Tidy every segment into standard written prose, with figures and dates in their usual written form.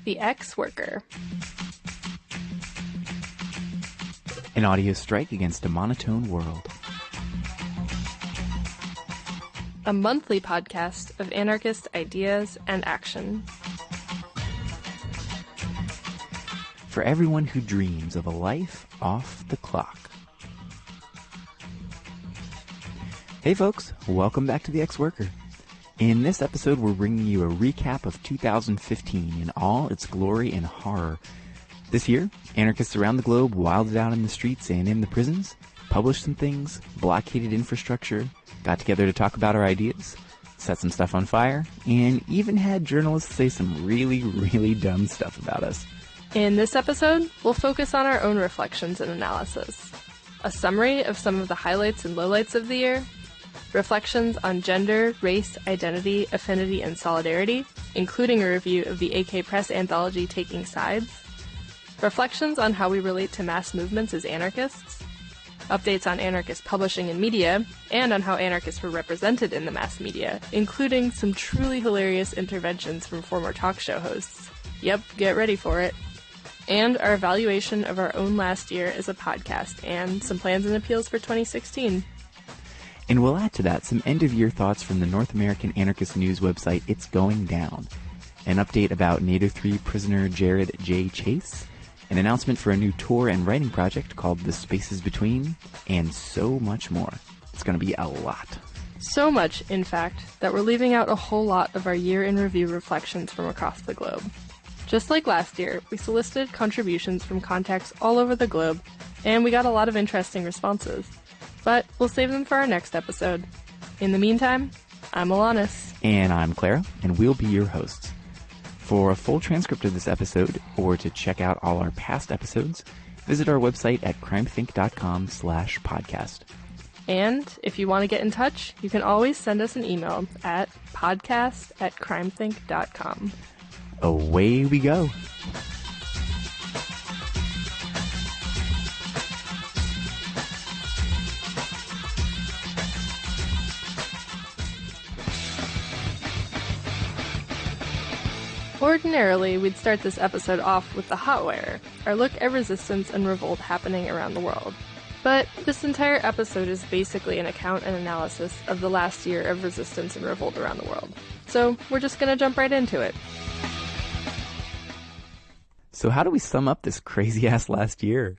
The Ex-Worker. An audio strike against a monotone world. A monthly podcast of anarchist ideas and action. For everyone who dreams of a life off the clock. Hey folks, welcome back to The Ex-Worker. In this episode, we're bringing you a recap of 2015 in all its glory and horror. This year, anarchists around the globe wilded out in the streets and in the prisons, published some things, blockaded infrastructure, got together to talk about our ideas, set some stuff on fire, and even had journalists say some really, really dumb stuff about us. In this episode, we'll focus on our own reflections and analysis, a summary of some of the highlights and lowlights of the year, reflections on gender, race, identity, affinity, and solidarity, including a review of the AK Press anthology Taking Sides, reflections on how we relate to mass movements as anarchists, updates on anarchist publishing and media, and on how anarchists were represented in the mass media, including some truly hilarious interventions from former talk show hosts. Yep, get ready for it. And our evaluation of our own last year as a podcast, and some plans and appeals for 2016. And we'll add to that some end-of-year thoughts from the North American anarchist news website It's Going Down, an update about NATO 3 prisoner Jared J. Chase, an announcement for a new tour and writing project called The Spaces Between, and so much more. It's going to be a lot. So much, in fact, that we're leaving out a whole lot of our year-in-review reflections from across the globe. Just like last year, we solicited contributions from contacts all over the globe, and we got a lot of interesting responses. But we'll save them for our next episode. In the meantime, I'm Alanis. And I'm Clara, and we'll be your hosts. For a full transcript of this episode, or to check out all our past episodes, visit our website at crimethink.com/podcast. And if you want to get in touch, you can always send us an email at podcast@crimethink.com. Away we go. Ordinarily, we'd start this episode off with the Hotwire, our look at resistance and revolt happening around the world. But this entire episode is basically an account and analysis of the last year of resistance and revolt around the world. So we're just gonna jump right into it. So how do we sum up this crazy-ass last year?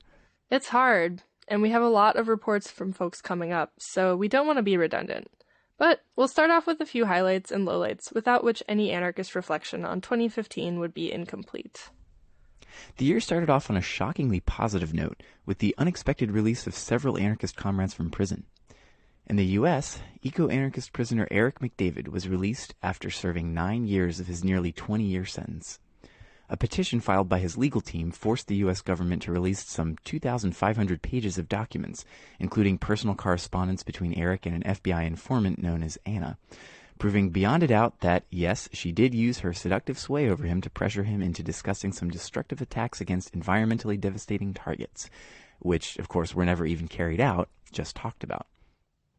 It's hard, and we have a lot of reports from folks coming up, so we don't want to be redundant. But we'll start off with a few highlights and lowlights, without which any anarchist reflection on 2015 would be incomplete. The year started off on a shockingly positive note, with the unexpected release of several anarchist comrades from prison. In the U.S., eco-anarchist prisoner Eric McDavid was released after serving 9 years of his nearly 20-year sentence. A petition filed by his legal team forced the U.S. government to release some 2,500 pages of documents, including personal correspondence between Eric and an FBI informant known as Anna, proving beyond a doubt that, yes, she did use her seductive sway over him to pressure him into discussing some destructive attacks against environmentally devastating targets, which, of course, were never even carried out, just talked about.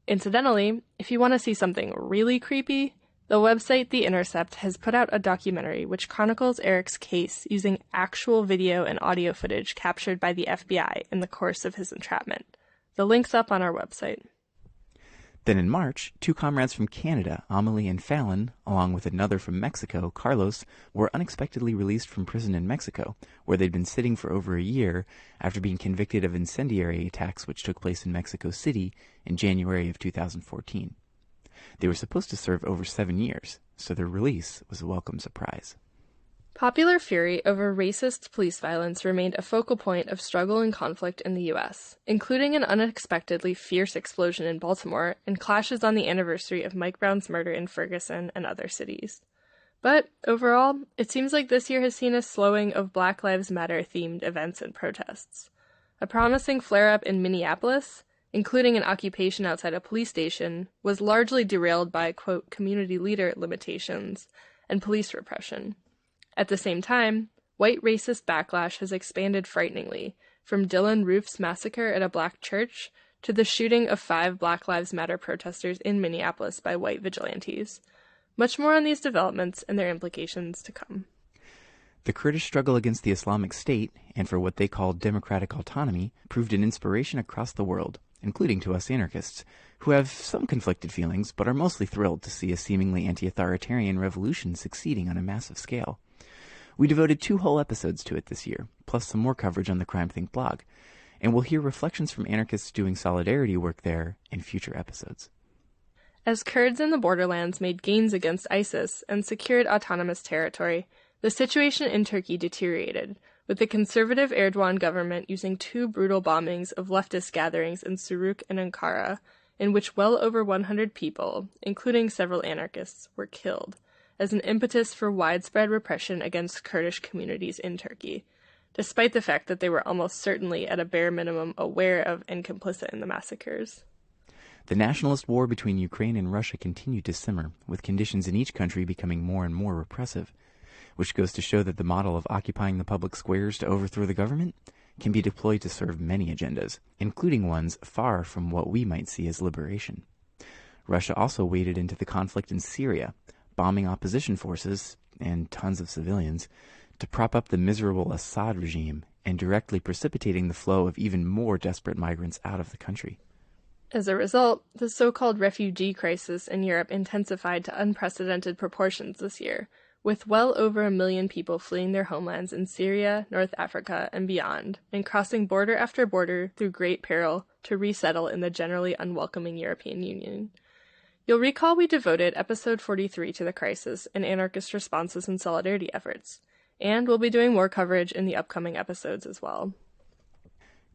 Incidentally, if you want to see something really creepy, the website The Intercept has put out a documentary which chronicles Eric's case using actual video and audio footage captured by the FBI in the course of his entrapment. The link's up on our website. Then in March, 2 comrades from Canada, Amelie and Fallon, along with another from Mexico, Carlos, were unexpectedly released from prison in Mexico, where they'd been sitting for over a year after being convicted of incendiary attacks which took place in Mexico City in January of 2014. They were supposed to serve over 7 years, so their release was a welcome surprise. Popular fury over racist police violence remained a focal point of struggle and conflict in the U.S., including an unexpectedly fierce explosion in Baltimore and clashes on the anniversary of Mike Brown's murder in Ferguson and other cities. But overall, it seems like this year has seen a slowing of Black Lives Matter-themed events and protests. A promising flare-up in Minneapolis, including an occupation outside a police station, was largely derailed by, quote, community leader limitations and police repression. At the same time, white racist backlash has expanded frighteningly, from Dylan Roof's massacre at a black church to the shooting of 5 Black Lives Matter protesters in Minneapolis by white vigilantes. Much more on these developments and their implications to come. The Kurdish struggle against the Islamic State, and for what they call democratic autonomy, proved an inspiration across the world, including to us anarchists, who have some conflicted feelings but are mostly thrilled to see a seemingly anti-authoritarian revolution succeeding on a massive scale. We devoted 2 whole episodes to it this year, plus some more coverage on the CrimethInc blog, and we'll hear reflections from anarchists doing solidarity work there in future episodes. As Kurds in the borderlands made gains against ISIS and secured autonomous territory, the situation in Turkey deteriorated, with the conservative Erdogan government using 2 brutal bombings of leftist gatherings in Suruk and Ankara, in which well over 100 people, including several anarchists, were killed, as an impetus for widespread repression against Kurdish communities in Turkey, despite the fact that they were almost certainly at a bare minimum aware of and complicit in the massacres. The nationalist war between Ukraine and Russia continued to simmer, with conditions in each country becoming more and more repressive, which goes to show that the model of occupying the public squares to overthrow the government can be deployed to serve many agendas, including ones far from what we might see as liberation. Russia also waded into the conflict in Syria, bombing opposition forces, and tons of civilians, to prop up the miserable Assad regime and directly precipitating the flow of even more desperate migrants out of the country. As a result, the so-called refugee crisis in Europe intensified to unprecedented proportions this year, with well over 1 million people fleeing their homelands in Syria, North Africa, and beyond, and crossing border after border through great peril to resettle in the generally unwelcoming European Union. You'll recall we devoted episode 43 to the crisis and anarchist responses and solidarity efforts, and we'll be doing more coverage in the upcoming episodes as well.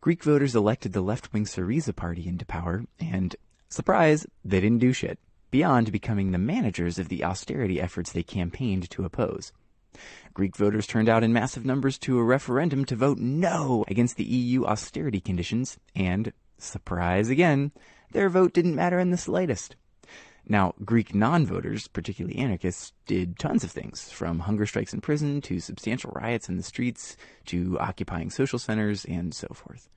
Greek voters elected the left-wing Syriza party into power, and, surprise, they didn't do shit, beyond becoming the managers of the austerity efforts they campaigned to oppose. Greek voters turned out in massive numbers to a referendum to vote no against the EU austerity conditions, and, surprise again, their vote didn't matter in the slightest. Now, Greek non-voters, particularly anarchists, did tons of things, from hunger strikes in prison to substantial riots in the streets to occupying social centers and so forth.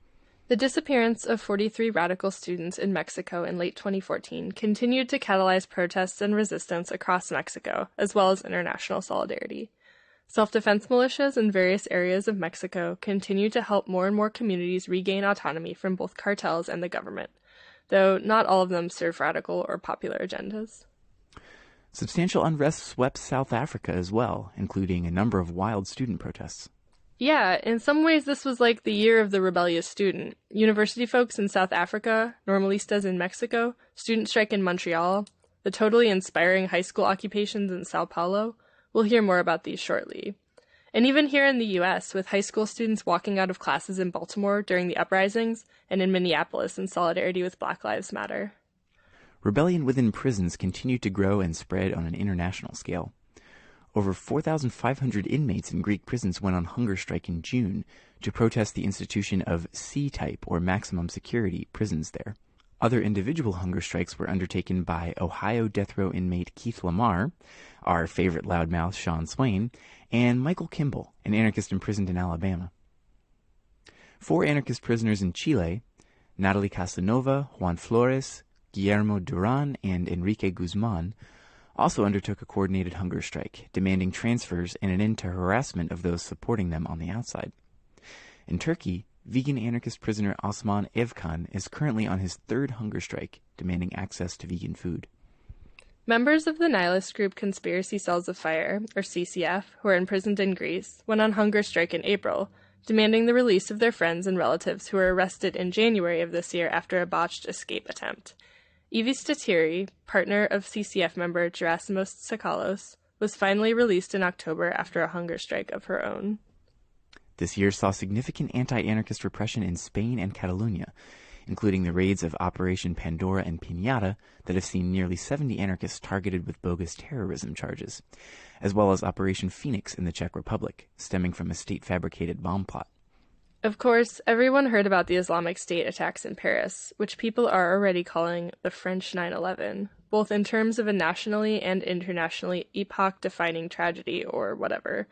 The disappearance of 43 radical students in Mexico in late 2014 continued to catalyze protests and resistance across Mexico, as well as international solidarity. Self-defense militias in various areas of Mexico continue to help more and more communities regain autonomy from both cartels and the government, though not all of them serve radical or popular agendas. Substantial unrest swept South Africa as well, including a number of wild student protests. Yeah, in some ways this was like the year of the rebellious student. University folks in South Africa, Normalistas in Mexico, student strike in Montreal, the totally inspiring high school occupations in Sao Paulo. We'll hear more about these shortly. And even here in the US, with high school students walking out of classes in Baltimore during the uprisings, and in Minneapolis in solidarity with Black Lives Matter. Rebellion within prisons continued to grow and spread on an international scale. Over 4,500 inmates in Greek prisons went on hunger strike in June to protest the institution of C-type, or maximum security, prisons there. Other individual hunger strikes were undertaken by Ohio death row inmate Keith Lamar, our favorite loudmouth Sean Swain, and Michael Kimball, an anarchist imprisoned in Alabama. 4 anarchist prisoners in Chile, Natalie Casanova, Juan Flores, Guillermo Duran, and Enrique Guzman, also undertook a coordinated hunger strike, demanding transfers and an end to harassment of those supporting them on the outside. In Turkey, vegan anarchist prisoner Osman Evkan is currently on his 3rd hunger strike, demanding access to vegan food. Members of the nihilist group Conspiracy Cells of Fire, or CCF, who are imprisoned in Greece, went on hunger strike in April, demanding the release of their friends and relatives who were arrested in January of this year after a botched escape attempt. Evie Statiri, partner of CCF member Gerasimos Tsakalos, was finally released in October after a hunger strike of her own. This year saw significant anti-anarchist repression in Spain and Catalonia, including the raids of Operation Pandora and Piñata that have seen nearly 70 anarchists targeted with bogus terrorism charges, as well as Operation Phoenix in the Czech Republic, stemming from a state-fabricated bomb plot. Of course, everyone heard about the Islamic State attacks in Paris, which people are already calling the French 9/11, both in terms of a nationally and internationally epoch-defining tragedy or whatever,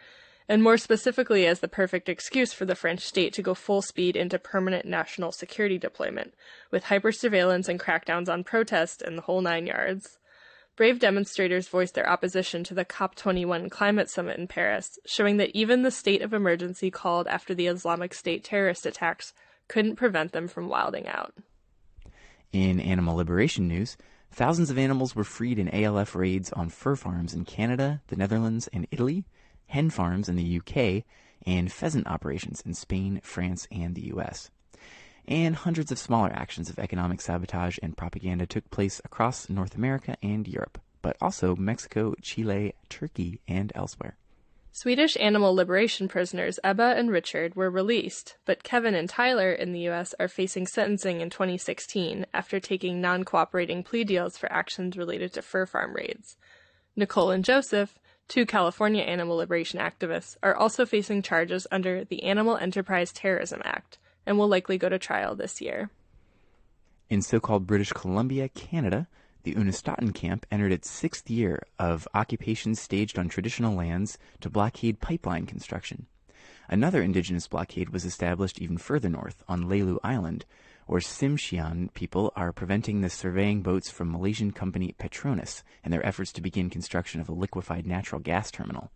and more specifically as the perfect excuse for the French state to go full speed into permanent national security deployment, with hyper-surveillance and crackdowns on protest and the whole 9 yards. Brave demonstrators voiced their opposition to the COP21 climate summit in Paris, showing that even the state of emergency called after the Islamic State terrorist attacks couldn't prevent them from wilding out. In animal liberation news, thousands of animals were freed in ALF raids on fur farms in Canada, the Netherlands, and Italy, hen farms in the UK, and pheasant operations in Spain, France, and the US. And hundreds of smaller actions of economic sabotage and propaganda took place across North America and Europe, but also Mexico, Chile, Turkey, and elsewhere. Swedish animal liberation prisoners Ebba and Richard were released, but Kevin and Tyler in the U.S. are facing sentencing in 2016 after taking non-cooperating plea deals for actions related to fur farm raids. Nicole and Joseph, two California animal liberation activists, are also facing charges under the Animal Enterprise Terrorism Act, and will likely go to trial this year. In so-called British Columbia, Canada, the Unistoten camp entered its 6th year of occupation staged on traditional lands to blockade pipeline construction. Another indigenous blockade was established even further north on Leilu Island, where Tsimshian people are preventing the surveying boats from Malaysian company Petronas in their efforts to begin construction of a liquefied natural gas terminal.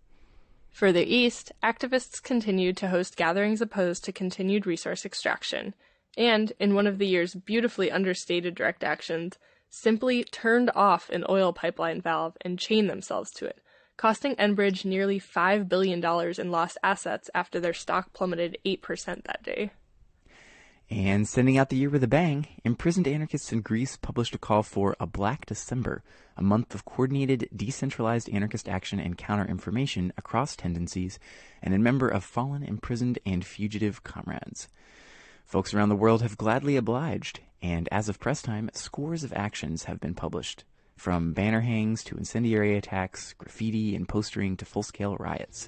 Further east, activists continued to host gatherings opposed to continued resource extraction, and, in one of the year's beautifully understated direct actions, simply turned off an oil pipeline valve and chained themselves to it, costing Enbridge nearly $5 billion in lost assets after their stock plummeted 8% that day. And sending out the year with a bang, imprisoned anarchists in Greece published a call for a Black December, a month of coordinated, decentralized anarchist action and counter-information across tendencies, and in member of fallen, imprisoned, and fugitive comrades. Folks around the world have gladly obliged, and as of press time, scores of actions have been published, from banner hangs to incendiary attacks, graffiti, and postering to full-scale riots.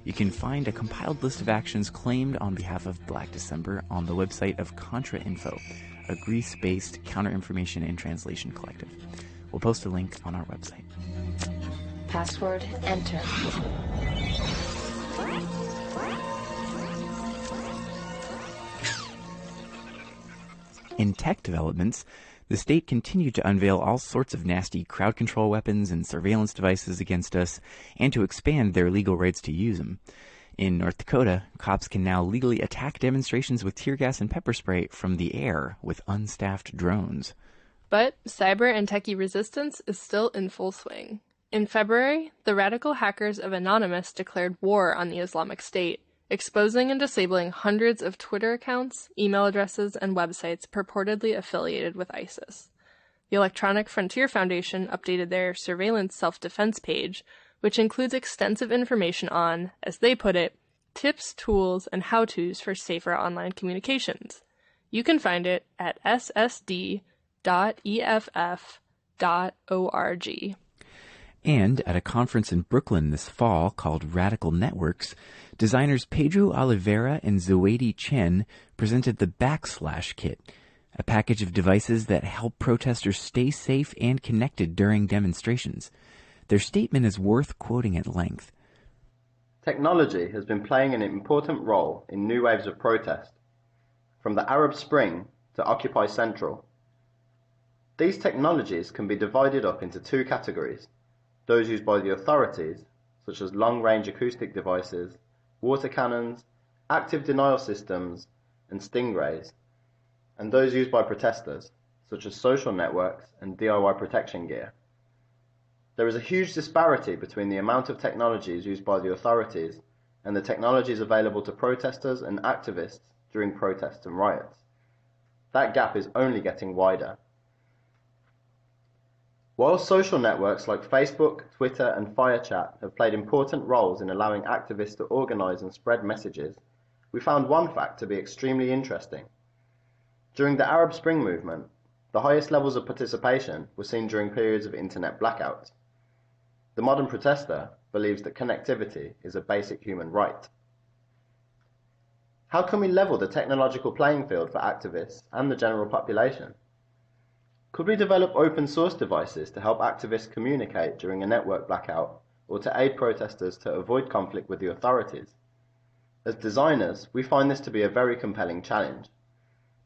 You can find a compiled list of actions claimed on behalf of Black December on the website of ContraInfo, a Greece-based counter-information and translation collective. We'll post a link on our website. Password enter. In tech developments, the state continued to unveil all sorts of nasty crowd control weapons and surveillance devices against us, and to expand their legal rights to use them. In North Dakota, cops can now legally attack demonstrations with tear gas and pepper spray from the air with unstaffed drones. But cyber and techie resistance is still in full swing. In February, the radical hackers of Anonymous declared war on the Islamic State, exposing and disabling hundreds of Twitter accounts, email addresses, and websites purportedly affiliated with ISIS. The Electronic Frontier Foundation updated their surveillance self-defense page, which includes extensive information on, as they put it, tips, tools, and how-tos for safer online communications. You can find it at ssd.eff.org. And at a conference in Brooklyn this fall called Radical Networks, designers Pedro Oliveira and Zoeidi Chen presented the Backslash Kit, a package of devices that help protesters stay safe and connected during demonstrations. Their statement is worth quoting at length. Technology has been playing an important role in new waves of protest, from the Arab Spring to Occupy Central. These technologies can be divided up into two categories: those used by the authorities, such as long-range acoustic devices, water cannons, active denial systems, and stingrays, and those used by protesters, such as social networks and DIY protection gear. There is a huge disparity between the amount of technologies used by the authorities and the technologies available to protesters and activists during protests and riots. That gap is only getting wider. While social networks like Facebook, Twitter, and FireChat have played important roles in allowing activists to organize and spread messages, we found one fact to be extremely interesting. During the Arab Spring movement, the highest levels of participation were seen during periods of internet blackouts. The modern protester believes that connectivity is a basic human right. How can we level the technological playing field for activists and the general population? Could we develop open source devices to help activists communicate during a network blackout, or to aid protesters to avoid conflict with the authorities? As designers, we find this to be a very compelling challenge.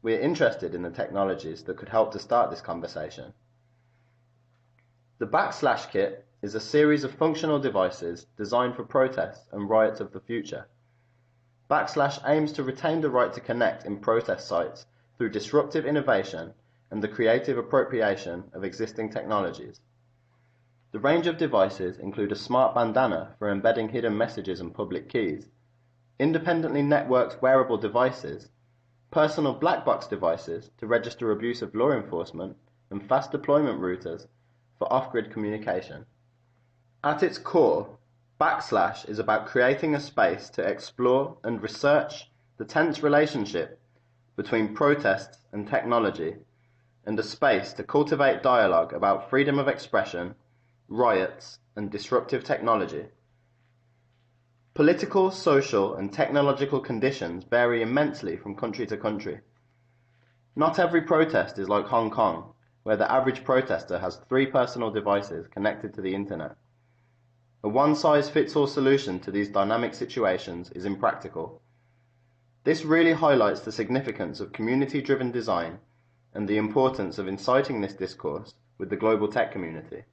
We are interested in the technologies that could help to start this conversation. The Backslash Kit is a series of functional devices designed for protests and riots of the future. Backslash aims to retain the right to connect in protest sites through disruptive innovation and the creative appropriation of existing technologies. The range of devices include a smart bandana for embedding hidden messages and public keys, independently networked wearable devices, personal black box devices to register abuse of law enforcement, and fast deployment routers for off-grid communication. At its core, Backslash is about creating a space to explore and research the tense relationship between protests and technology, and a space to cultivate dialogue about freedom of expression, riots, and disruptive technology. Political, social, and technological conditions vary immensely from country to country. Not every protest is like Hong Kong, where the average protester has 3 personal devices connected to the internet. A one-size-fits-all solution to these dynamic situations is impractical. This really highlights the significance of community-driven design and the importance of inciting this discourse with the global tech community.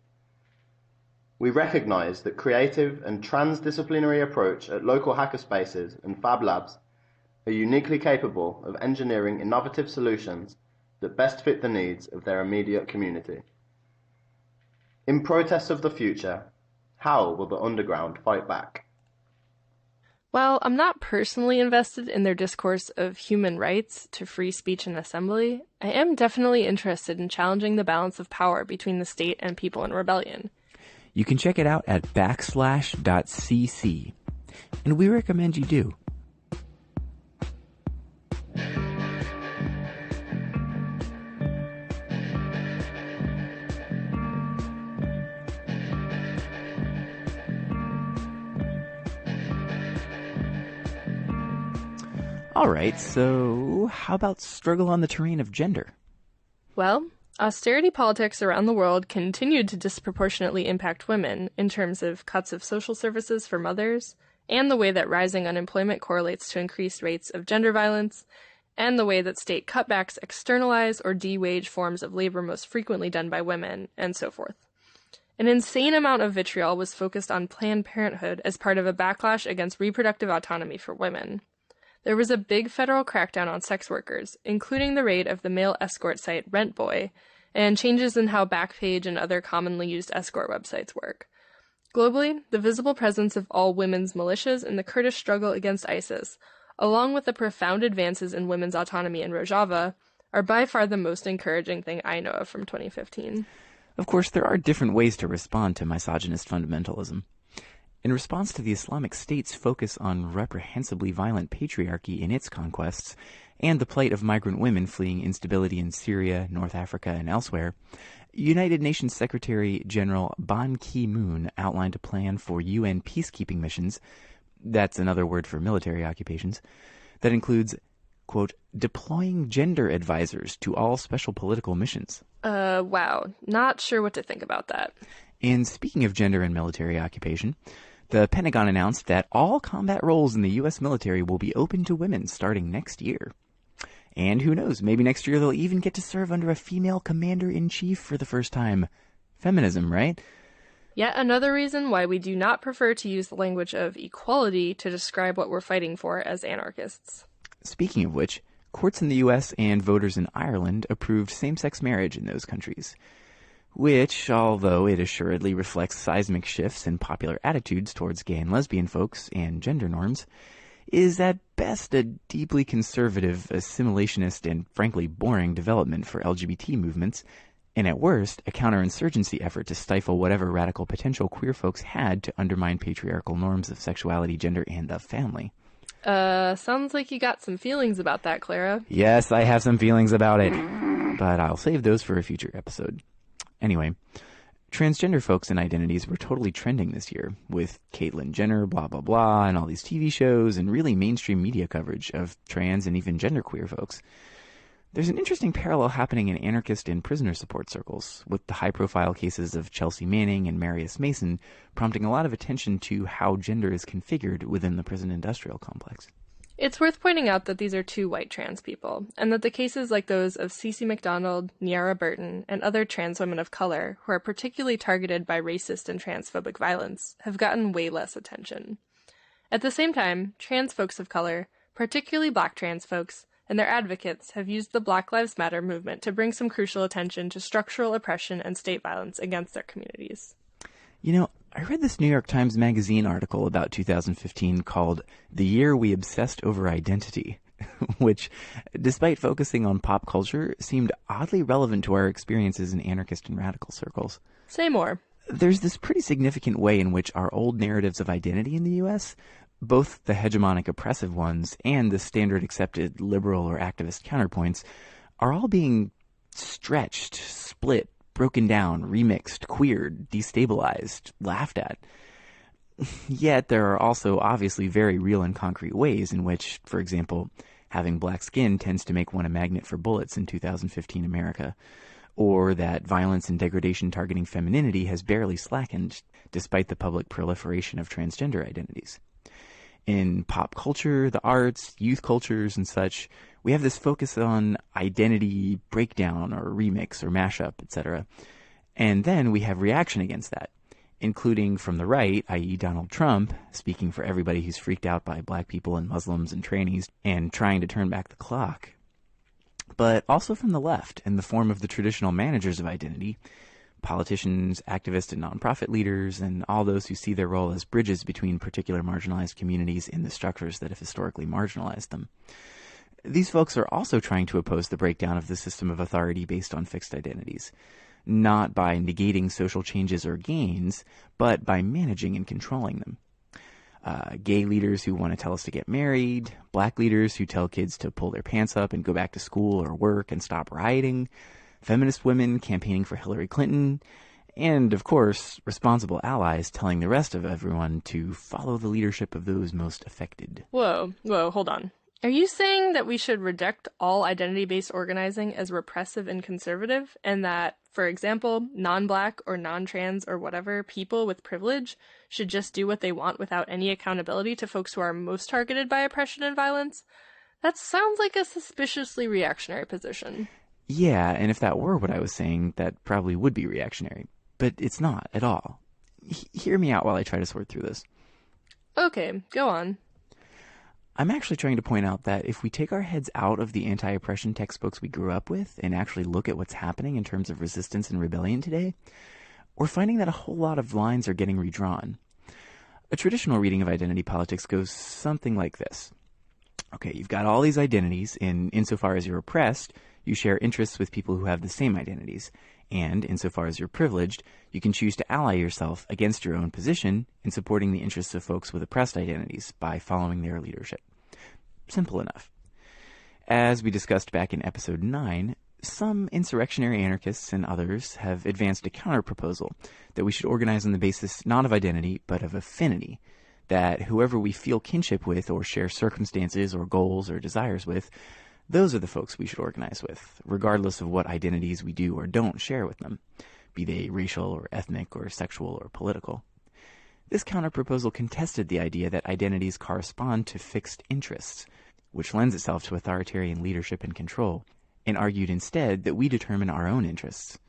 We recognize that creative and transdisciplinary approach at local hackerspaces and fab labs are uniquely capable of engineering innovative solutions that best fit the needs of their immediate community. In protests of the future, how will the underground fight back? While I'm not personally invested in their discourse of human rights to free speech and assembly, I am definitely interested in challenging the balance of power between the state and people in rebellion. You can check it out at backslash.cc, and we recommend you do. Alright, so how about struggle on the terrain of gender? Well, austerity politics around the world continued to disproportionately impact women in terms of cuts of social services for mothers, and the way that rising unemployment correlates to increased rates of gender violence, and the way that state cutbacks externalize or de-wage forms of labor most frequently done by women, and so forth. An insane amount of vitriol was focused on Planned Parenthood as part of a backlash against reproductive autonomy for women. There was a big federal crackdown on sex workers, including the raid of the male escort site Rent Boy, and changes in how Backpage and other commonly used escort websites work. Globally, the visible presence of all women's militias in the Kurdish struggle against ISIS, along with the profound advances in women's autonomy in Rojava, are by far the most encouraging thing I know of from 2015. Of course, there are different ways to respond to misogynist fundamentalism. In response to the Islamic State's focus on reprehensibly violent patriarchy in its conquests, and the plight of migrant women fleeing instability in Syria, North Africa, and elsewhere, United Nations Secretary General Ban Ki-moon outlined a plan for UN peacekeeping missions, that's another word for military occupations, that includes, quote, deploying gender advisors to all special political missions. Wow. Not sure what to think about that. And speaking of gender and military occupation, the Pentagon announced that all combat roles in the U.S. military will be open to women starting next year. And who knows, maybe next year they'll even get to serve under a female commander-in-chief for the first time. Feminism, right? Yet another reason why we do not prefer to use the language of equality to describe what we're fighting for as anarchists. Speaking of which, courts in the U.S. and voters in Ireland approved same-sex marriage in those countries, which, although it assuredly reflects seismic shifts in popular attitudes towards gay and lesbian folks and gender norms, is at best a deeply conservative, assimilationist, and frankly boring development for LGBT movements, and at worst, a counterinsurgency effort to stifle whatever radical potential queer folks had to undermine patriarchal norms of sexuality, gender, and the family. Sounds like you got some feelings about that, Clara. Yes, I have some feelings about it, but I'll save those for a future episode. Anyway, transgender folks and identities were totally trending this year, with Caitlyn Jenner, blah, blah, blah, and all these TV shows and really mainstream media coverage of trans and even genderqueer folks. There's an interesting parallel happening in anarchist and prisoner support circles, with the high-profile cases of Chelsea Manning and Marius Mason prompting a lot of attention to how gender is configured within the prison industrial complex. It's worth pointing out that these are two white trans people, and that the cases like those of Cece McDonald, Niara Burton, and other trans women of color who are particularly targeted by racist and transphobic violence have gotten way less attention. At the same time, trans folks of color, particularly Black trans folks, and their advocates have used the Black Lives Matter movement to bring some crucial attention to structural oppression and state violence against their communities. You know, I read this New York Times Magazine article about 2015 called The Year We Obsessed Over Identity, which, despite focusing on pop culture, seemed oddly relevant to our experiences in anarchist and radical circles. Say more. There's this pretty significant way in which our old narratives of identity in the U.S., both the hegemonic oppressive ones and the standard accepted liberal or activist counterpoints, are all being stretched, split, broken down, remixed, queered, destabilized, laughed at. Yet there are also obviously very real and concrete ways in which, for example, having black skin tends to make one a magnet for bullets in 2015 America, or that violence and degradation targeting femininity has barely slackened despite the public proliferation of transgender identities. In pop culture, the arts, youth cultures, and such, we have this focus on identity breakdown or remix or mashup, etc. And then we have reaction against that, including from the right, i.e. Donald Trump, speaking for everybody who's freaked out by black people and Muslims and trannies and trying to turn back the clock. But also from the left, in the form of the traditional managers of identity, politicians, activists, and nonprofit leaders, and all those who see their role as bridges between particular marginalized communities in the structures that have historically marginalized them. These folks are also trying to oppose the breakdown of the system of authority based on fixed identities, not by negating social changes or gains, but by managing and controlling them. Gay leaders who want to tell us to get married, black leaders who tell kids to pull their pants up and go back to school or work and stop rioting, feminist women campaigning for Hillary Clinton, and, of course, responsible allies telling the rest of everyone to follow the leadership of those most affected. Whoa, hold on. Are you saying that we should reject all identity-based organizing as repressive and conservative, and that, for example, non-black or non-trans or whatever people with privilege should just do what they want without any accountability to folks who are most targeted by oppression and violence? That sounds like a suspiciously reactionary position. Yeah, and if that were what I was saying, that probably would be reactionary. But it's not at all. Hear me out while I try to sort through this. Okay, go on. I'm actually trying to point out that if we take our heads out of the anti-oppression textbooks we grew up with and actually look at what's happening in terms of resistance and rebellion today, we're finding that a whole lot of lines are getting redrawn. A traditional reading of identity politics goes something like this. Okay, you've got all these identities, and insofar as you're oppressed, you share interests with people who have the same identities, and insofar as you're privileged, you can choose to ally yourself against your own position in supporting the interests of folks with oppressed identities by following their leadership. Simple enough. As we discussed back in episode 9, some insurrectionary anarchists and others have advanced a counter-proposal that we should organize on the basis not of identity, but of affinity, that whoever we feel kinship with or share circumstances or goals or desires with, those are the folks we should organize with, regardless of what identities we do or don't share with them, be they racial or ethnic or sexual or political. This counterproposal contested the idea that identities correspond to fixed interests, which lends itself to authoritarian leadership and control, and argued instead that we determine our own interests.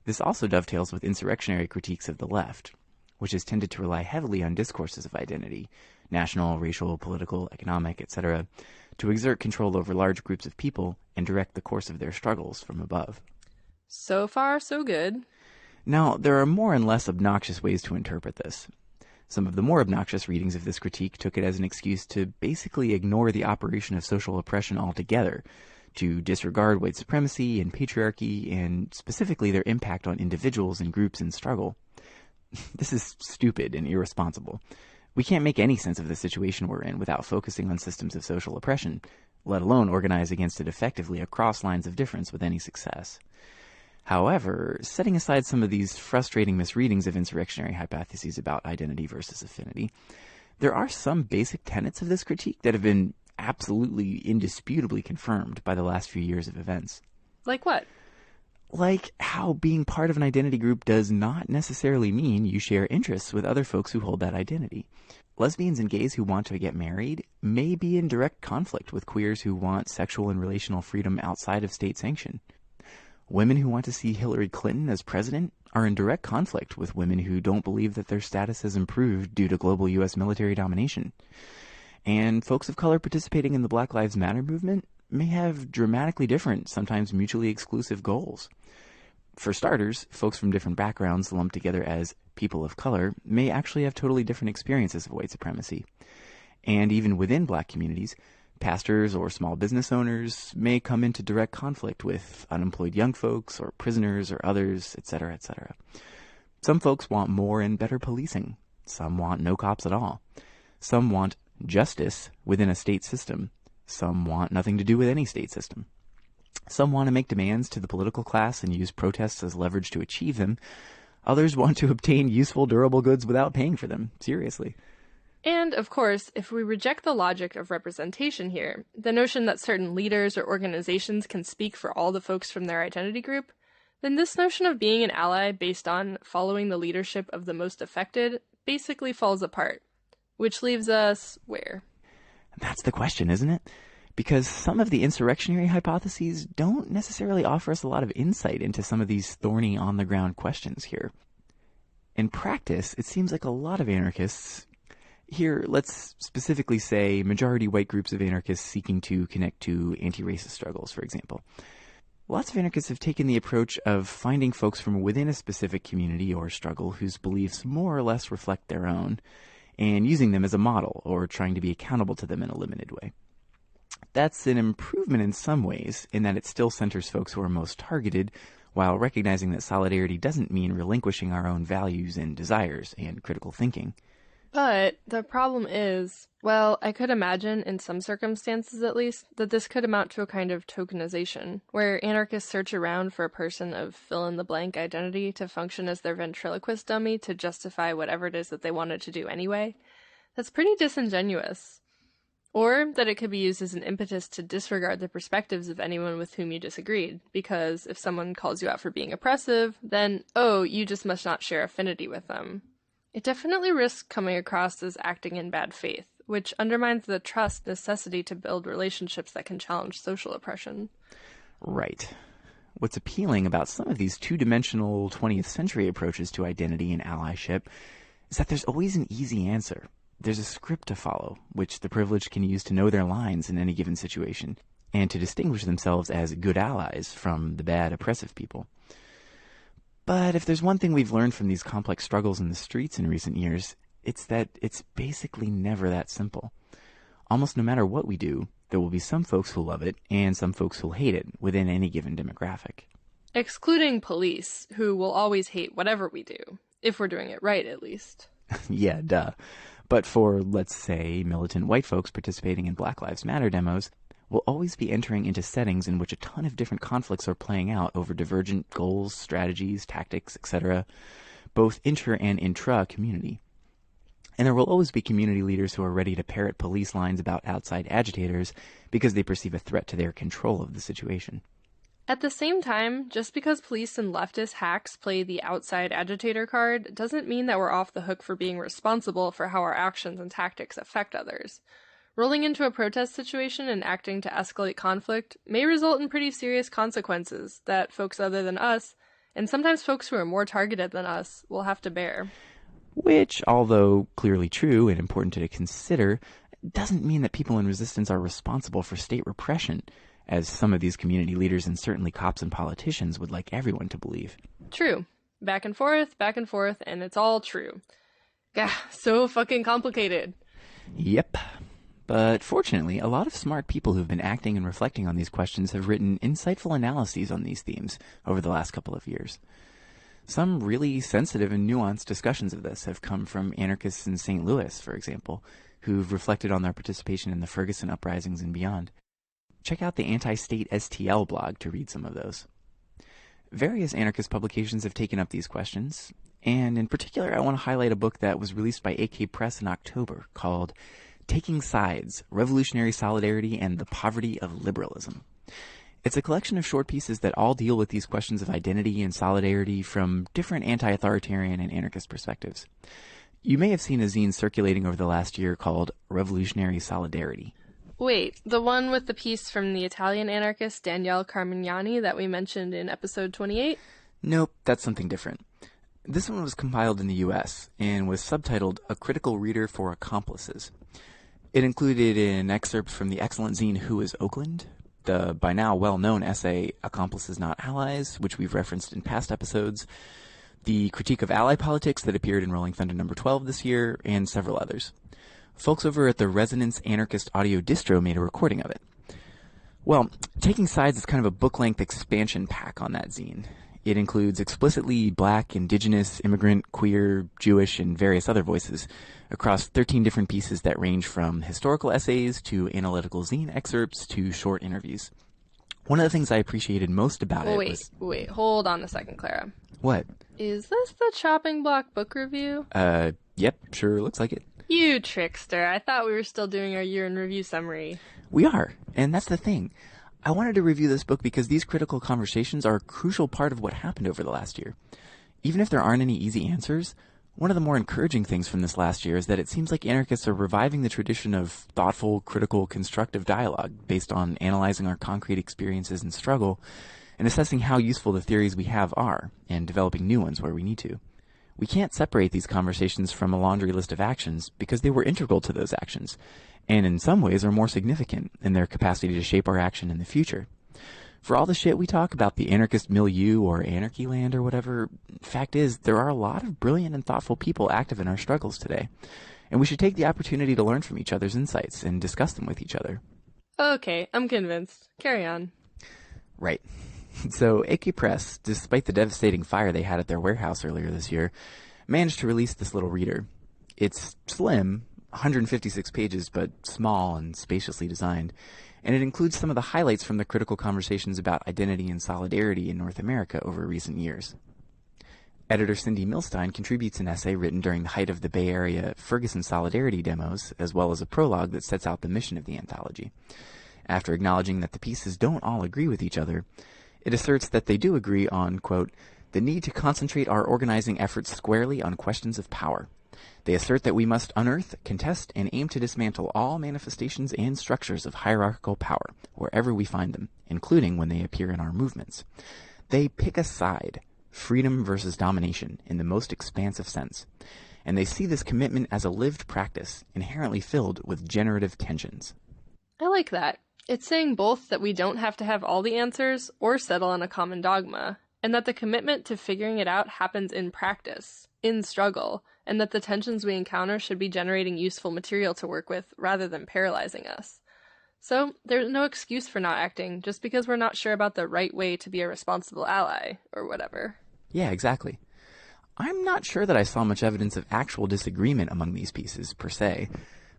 This also dovetails with insurrectionary critiques of the left, which has tended to rely heavily on discourses of identity, national, racial, political, economic, etc., to exert control over large groups of people and direct the course of their struggles from above. So far, so good. Now, there are more and less obnoxious ways to interpret this. Some of the more obnoxious readings of this critique took it as an excuse to basically ignore the operation of social oppression altogether, to disregard white supremacy and patriarchy, and specifically their impact on individuals and groups in struggle. This is stupid and irresponsible. We can't make any sense of the situation we're in without focusing on systems of social oppression, let alone organize against it effectively across lines of difference with any success. However, setting aside some of these frustrating misreadings of insurrectionary hypotheses about identity versus affinity, there are some basic tenets of this critique that have been absolutely indisputably confirmed by the last few years of events. Like what? Like how being part of an identity group does not necessarily mean you share interests with other folks who hold that identity. Lesbians and gays who want to get married may be in direct conflict with queers who want sexual and relational freedom outside of state sanction. Women who want to see Hillary Clinton as president are in direct conflict with women who don't believe that their status has improved due to global U.S. military domination. And folks of color participating in the Black Lives Matter movement may have dramatically different, sometimes mutually exclusive goals. For starters, folks from different backgrounds lumped together as people of color may actually have totally different experiences of white supremacy. And even within black communities, pastors or small business owners may come into direct conflict with unemployed young folks or prisoners or others, etc., etc. Some folks want more and better policing. Some want no cops at all. Some want justice within a state system. Some want nothing to do with any state system. Some want to make demands to the political class and use protests as leverage to achieve them. Others want to obtain useful, durable goods without paying for them. Seriously. And, of course, if we reject the logic of representation here, the notion that certain leaders or organizations can speak for all the folks from their identity group, then this notion of being an ally based on following the leadership of the most affected basically falls apart. Which leaves us where? That's the question, isn't it? Because some of the insurrectionary hypotheses don't necessarily offer us a lot of insight into some of these thorny on-the-ground questions here. In practice, it seems like a lot of anarchists, here let's specifically say majority white groups of anarchists seeking to connect to anti-racist struggles, for example. Lots of anarchists have taken the approach of finding folks from within a specific community or struggle whose beliefs more or less reflect their own, and using them as a model or trying to be accountable to them in a limited way. That's an improvement in some ways, in that it still centers folks who are most targeted, while recognizing that solidarity doesn't mean relinquishing our own values and desires and critical thinking. But the problem is, well, I could imagine, in some circumstances at least, that this could amount to a kind of tokenization, where anarchists search around for a person of fill-in-the-blank identity to function as their ventriloquist dummy to justify whatever it is that they wanted to do anyway. That's pretty disingenuous. Or that it could be used as an impetus to disregard the perspectives of anyone with whom you disagreed, because if someone calls you out for being oppressive, then, oh, you just must not share affinity with them. It definitely risks coming across as acting in bad faith, which undermines the trust necessity to build relationships that can challenge social oppression. Right. What's appealing about some of these two-dimensional 20th century approaches to identity and allyship is that there's always an easy answer. There's a script to follow, which the privileged can use to know their lines in any given situation, and to distinguish themselves as good allies from the bad, oppressive people. But if there's one thing we've learned from these complex struggles in the streets in recent years, it's that it's basically never that simple. Almost no matter what we do, there will be some folks who love it and some folks who'll hate it within any given demographic. Excluding police, who will always hate whatever we do, if we're doing it right at least. Yeah, duh. But for, let's say, militant white folks participating in Black Lives Matter demos, we'll always be entering into settings in which a ton of different conflicts are playing out over divergent goals, strategies, tactics, etc., both inter and intra-community. And there will always be community leaders who are ready to parrot police lines about outside agitators because they perceive a threat to their control of the situation. At the same time, just because police and leftist hacks play the outside agitator card doesn't mean that we're off the hook for being responsible for how our actions and tactics affect others. Rolling into a protest situation and acting to escalate conflict may result in pretty serious consequences that folks other than us, and sometimes folks who are more targeted than us, will have to bear. Which, although clearly true and important to consider, doesn't mean that people in resistance are responsible for state repression, as some of these community leaders and certainly cops and politicians would like everyone to believe. True. Back and forth, and it's all true. Gah, so fucking complicated. Yep. But fortunately, a lot of smart people who've been acting and reflecting on these questions have written insightful analyses on these themes over the last couple of years. Some really sensitive and nuanced discussions of this have come from anarchists in St. Louis, for example, who've reflected on their participation in the Ferguson uprisings and beyond. Check out the Anti-State STL blog to read some of those. Various anarchist publications have taken up these questions, and in particular I want to highlight a book that was released by AK Press in October called Taking Sides, Revolutionary Solidarity and the Poverty of Liberalism. It's a collection of short pieces that all deal with these questions of identity and solidarity from different anti-authoritarian and anarchist perspectives. You may have seen a zine circulating over the last year called Revolutionary Solidarity. Wait, the one with the piece from the Italian anarchist Daniele Carmignani that we mentioned in episode 28? Nope, that's something different. This one was compiled in the U.S. and was subtitled A Critical Reader for Accomplices. It included an excerpt from the excellent zine Who is Oakland?, the by now well-known essay Accomplices Not Allies, which we've referenced in past episodes, the critique of ally politics that appeared in Rolling Thunder number 12 this year, and several others. Folks over at the Resonance Anarchist Audio Distro made a recording of it. Well, Taking Sides is kind of a book-length expansion pack on that zine. It includes explicitly black, indigenous, immigrant, queer, Jewish, and various other voices across 13 different pieces that range from historical essays to analytical zine excerpts to short interviews. One of the things I appreciated most about it was... Wait, hold on a second, Clara. What? Is this the Chopping Block book review? Yep, sure looks like it. You trickster. I thought we were still doing our year in review summary. We are, and that's the thing. I wanted to review this book because these critical conversations are a crucial part of what happened over the last year. Even if there aren't any easy answers, one of the more encouraging things from this last year is that it seems like anarchists are reviving the tradition of thoughtful, critical, constructive dialogue based on analyzing our concrete experiences and struggle and assessing how useful the theories we have are and developing new ones where we need to. We can't separate these conversations from a laundry list of actions because they were integral to those actions, and in some ways are more significant in their capacity to shape our action in the future. For all the shit we talk about the anarchist milieu or anarchy land or whatever, fact is, there are a lot of brilliant and thoughtful people active in our struggles today, and we should take the opportunity to learn from each other's insights and discuss them with each other. Okay, I'm convinced. Carry on. Right. So, AK Press, despite the devastating fire they had at their warehouse earlier this year, managed to release this little reader. It's slim, 156 pages, but small and spaciously designed, and it includes some of the highlights from the critical conversations about identity and solidarity in North America over recent years. Editor Cindy Milstein contributes an essay written during the height of the Bay Area Ferguson Solidarity demos, as well as a prologue that sets out the mission of the anthology. After acknowledging that the pieces don't all agree with each other, it asserts that they do agree on, quote, the need to concentrate our organizing efforts squarely on questions of power. They assert that we must unearth, contest, and aim to dismantle all manifestations and structures of hierarchical power, wherever we find them, including when they appear in our movements. They pick a side, freedom versus domination, in the most expansive sense, and they see this commitment as a lived practice, inherently filled with generative tensions. I like that. It's saying both that we don't have to have all the answers or settle on a common dogma, and that the commitment to figuring it out happens in practice, in struggle, and that the tensions we encounter should be generating useful material to work with rather than paralyzing us. So, there's no excuse for not acting just because we're not sure about the right way to be a responsible ally, or whatever. Yeah, exactly. I'm not sure that I saw much evidence of actual disagreement among these pieces, per se,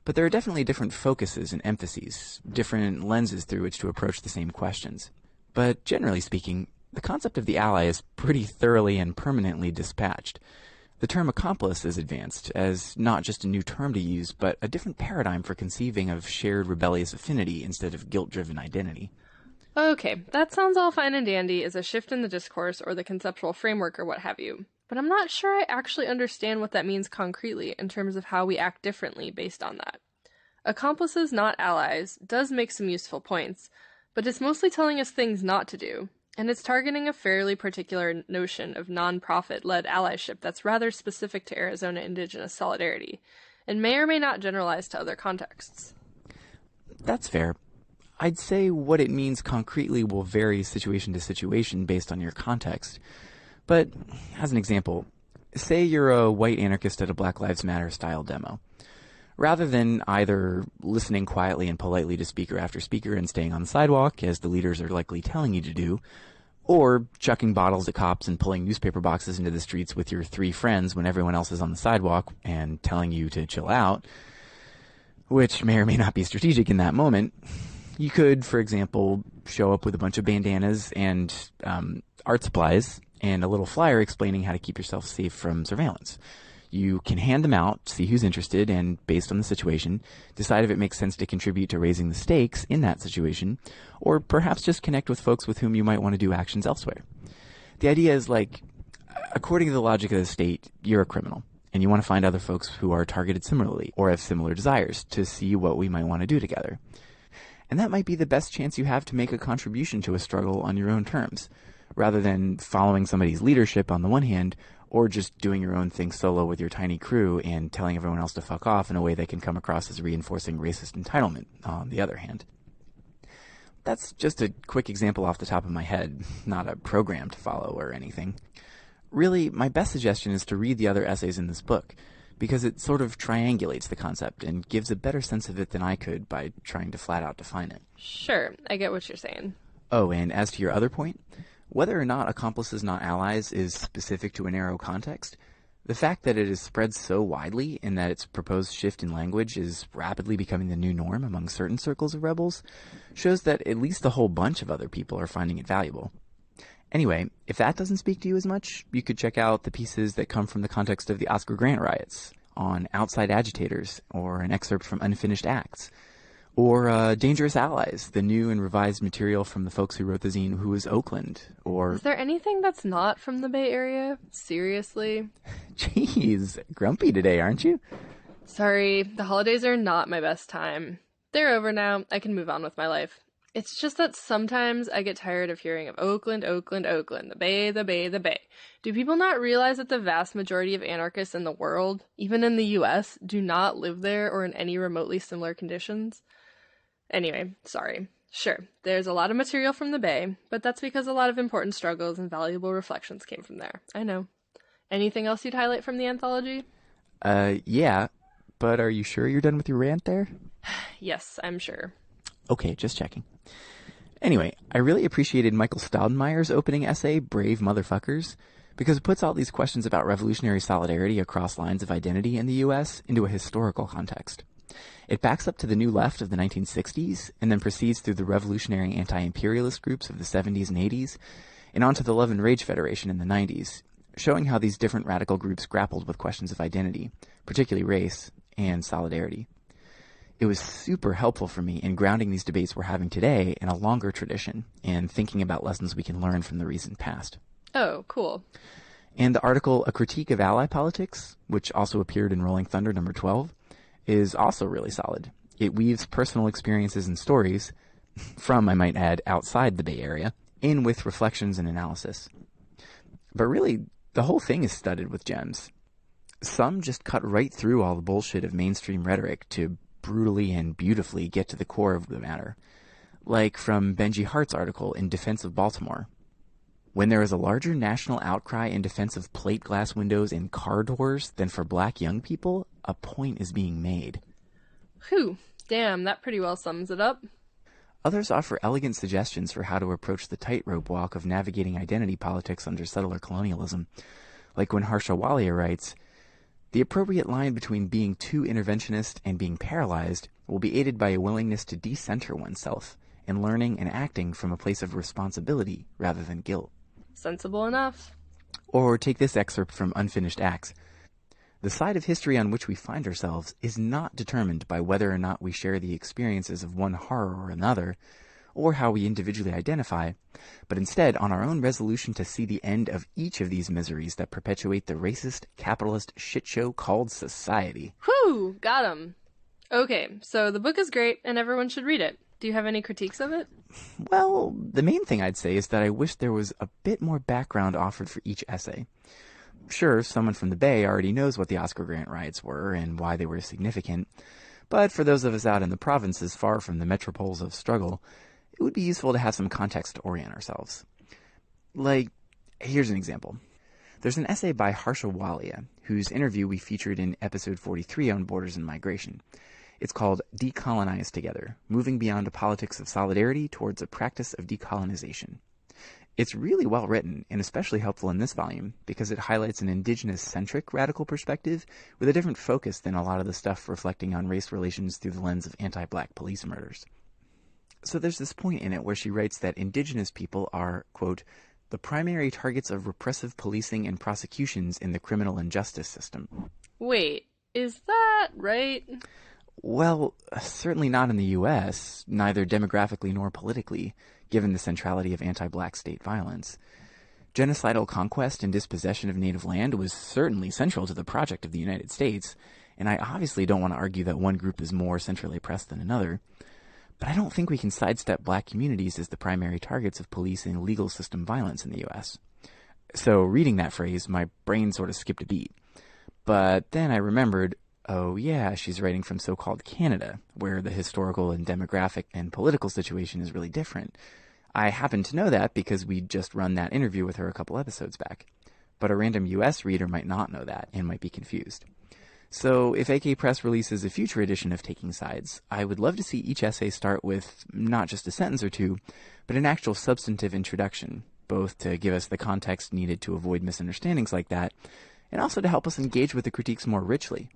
but there are definitely different focuses and emphases, different lenses through which to approach the same questions. But generally speaking, the concept of the ally is pretty thoroughly and permanently dispatched. The term accomplice is advanced as not just a new term to use, but a different paradigm for conceiving of shared rebellious affinity instead of guilt-driven identity. Okay, that sounds all fine and dandy as a shift in the discourse or the conceptual framework or what have you. But I'm not sure I actually understand what that means concretely in terms of how we act differently based on that. Accomplices, not allies, does make some useful points, but it's mostly telling us things not to do, and it's targeting a fairly particular notion of non-profit-led allyship that's rather specific to Arizona Indigenous solidarity, and may or may not generalize to other contexts. That's fair. I'd say what it means concretely will vary situation to situation based on your context. But, as an example, say you're a white anarchist at a Black Lives Matter style demo. Rather than either listening quietly and politely to speaker after speaker and staying on the sidewalk, as the leaders are likely telling you to do, or chucking bottles at cops and pulling newspaper boxes into the streets with your 3 friends when everyone else is on the sidewalk and telling you to chill out, which may or may not be strategic in that moment, you could, for example, show up with a bunch of bandanas and art supplies and a little flyer explaining how to keep yourself safe from surveillance. You can hand them out, see who's interested, and based on the situation, decide if it makes sense to contribute to raising the stakes in that situation, or perhaps just connect with folks with whom you might want to do actions elsewhere. The idea is like, according to the logic of the state, you're a criminal, and you want to find other folks who are targeted similarly or have similar desires to see what we might want to do together. And that might be the best chance you have to make a contribution to a struggle on your own terms, rather than following somebody's leadership on the one hand, or just doing your own thing solo with your tiny crew and telling everyone else to fuck off in a way that can come across as reinforcing racist entitlement on the other hand. That's just a quick example off the top of my head, not a program to follow or anything. Really, my best suggestion is to read the other essays in this book, because it sort of triangulates the concept and gives a better sense of it than I could by trying to flat out define it. Sure, I get what you're saying. Oh, and as to your other point, whether or not accomplices not allies is specific to a narrow context, the fact that it is spread so widely and that its proposed shift in language is rapidly becoming the new norm among certain circles of rebels shows that at least a whole bunch of other people are finding it valuable. Anyway, if that doesn't speak to you as much, you could check out the pieces that come from the context of the Oscar Grant riots, on outside agitators, or an excerpt from Unfinished Acts, or Dangerous Allies, the new and revised material from the folks who wrote the zine Who is Oakland, or... Is there anything that's not from the Bay Area? Seriously? Jeez, grumpy today, aren't you? Sorry, the holidays are not my best time. They're over now, I can move on with my life. It's just that sometimes I get tired of hearing of Oakland, Oakland, Oakland, the Bay, the Bay, the Bay. Do people not realize that the vast majority of anarchists in the world, even in the US, do not live there or in any remotely similar conditions? Anyway, sorry. Sure, there's a lot of material from the Bay, but that's because a lot of important struggles and valuable reflections came from there. I know. Anything else you'd highlight from the anthology? Yeah, but are you sure you're done with your rant there? Yes, I'm sure. Okay, just checking. Anyway, I really appreciated Michael Staudenmayer's opening essay, Brave Motherfuckers, because it puts all these questions about revolutionary solidarity across lines of identity in the U.S. into a historical context. It backs up to the New Left of the 1960s, and then proceeds through the revolutionary anti-imperialist groups of the 70s and 80s, and onto the Love and Rage Federation in the 90s, showing how these different radical groups grappled with questions of identity, particularly race, and solidarity. It was super helpful for me in grounding these debates we're having today in a longer tradition and thinking about lessons we can learn from the recent past. Oh, cool. And the article A Critique of Ally Politics, which also appeared in Rolling Thunder number 12, is also really solid. It weaves personal experiences and stories, from, I might add, outside the Bay Area, in with reflections and analysis. But really, the whole thing is studded with gems. Some just cut right through all the bullshit of mainstream rhetoric to brutally and beautifully get to the core of the matter, like from Benji Hart's article in Defense of Baltimore. When there is a larger national outcry in defense of plate glass windows and car doors than for black young people, a point is being made. Whew, damn, that pretty well sums it up. Others offer elegant suggestions for how to approach the tightrope walk of navigating identity politics under settler colonialism, like when Harsha Walia writes, "The appropriate line between being too interventionist and being paralyzed will be aided by a willingness to decenter oneself and learning and acting from a place of responsibility rather than guilt." Sensible enough. Or take this excerpt from Unfinished Acts. "The side of history on which we find ourselves is not determined by whether or not we share the experiences of one horror or another, or how we individually identify, but instead on our own resolution to see the end of each of these miseries that perpetuate the racist, capitalist shitshow called society." Whew, got him. Okay, so the book is great and everyone should read it. Do you have any critiques of it? Well, the main thing I'd say is that I wish there was a bit more background offered for each essay. Sure, someone from the Bay already knows what the Oscar Grant riots were and why they were significant, but for those of us out in the provinces far from the metropoles of struggle, it would be useful to have some context to orient ourselves. Like, here's an example. There's an essay by Harsha Walia, whose interview we featured in episode 43 on Borders and Migration. It's called Decolonize Together, Moving Beyond a Politics of Solidarity Towards a Practice of Decolonization. It's really well written, and especially helpful in this volume, because it highlights an indigenous-centric radical perspective with a different focus than a lot of the stuff reflecting on race relations through the lens of anti-black police murders. So there's this point in it where she writes that indigenous people are, quote, "the primary targets of repressive policing and prosecutions in the criminal and justice system." Wait, is that right? Well, certainly not in the U.S., neither demographically nor politically, given the centrality of anti-black state violence. Genocidal conquest and dispossession of native land was certainly central to the project of the United States, and I obviously don't want to argue that one group is more centrally oppressed than another, but I don't think we can sidestep black communities as the primary targets of police and legal system violence in the U.S. So reading that phrase, my brain sort of skipped a beat. But then I remembered, oh yeah, she's writing from so-called Canada, where the historical and demographic and political situation is really different. I happen to know that because we just run that interview with her a couple episodes back. But a random US reader might not know that and might be confused. So if AK Press releases a future edition of Taking Sides, I would love to see each essay start with not just a sentence or two, but an actual substantive introduction, both to give us the context needed to avoid misunderstandings like that, and also to help us engage with the critiques more richly.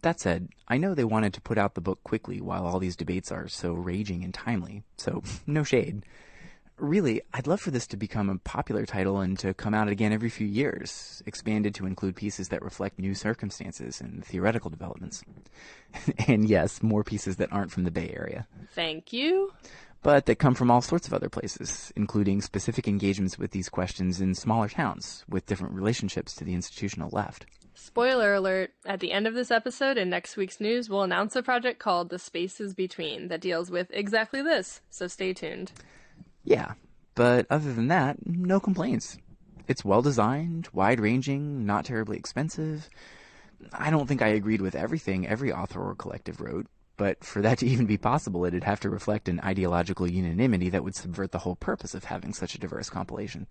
That said, I know they wanted to put out the book quickly while all these debates are so raging and timely, so no shade. Really, I'd love for this to become a popular title and to come out again every few years, expanded to include pieces that reflect new circumstances and theoretical developments. And yes, more pieces that aren't from the Bay Area. Thank you. But that come from all sorts of other places, including specific engagements with these questions in smaller towns, with different relationships to the institutional left. Spoiler alert, at the end of this episode in next week's news, we'll announce a project called The Spaces Between that deals with exactly this, so stay tuned. Yeah, but other than that, no complaints. It's well-designed, wide-ranging, not terribly expensive. I don't think I agreed with everything every author or collective wrote, but for that to even be possible, it'd have to reflect an ideological unanimity that would subvert the whole purpose of having such a diverse compilation.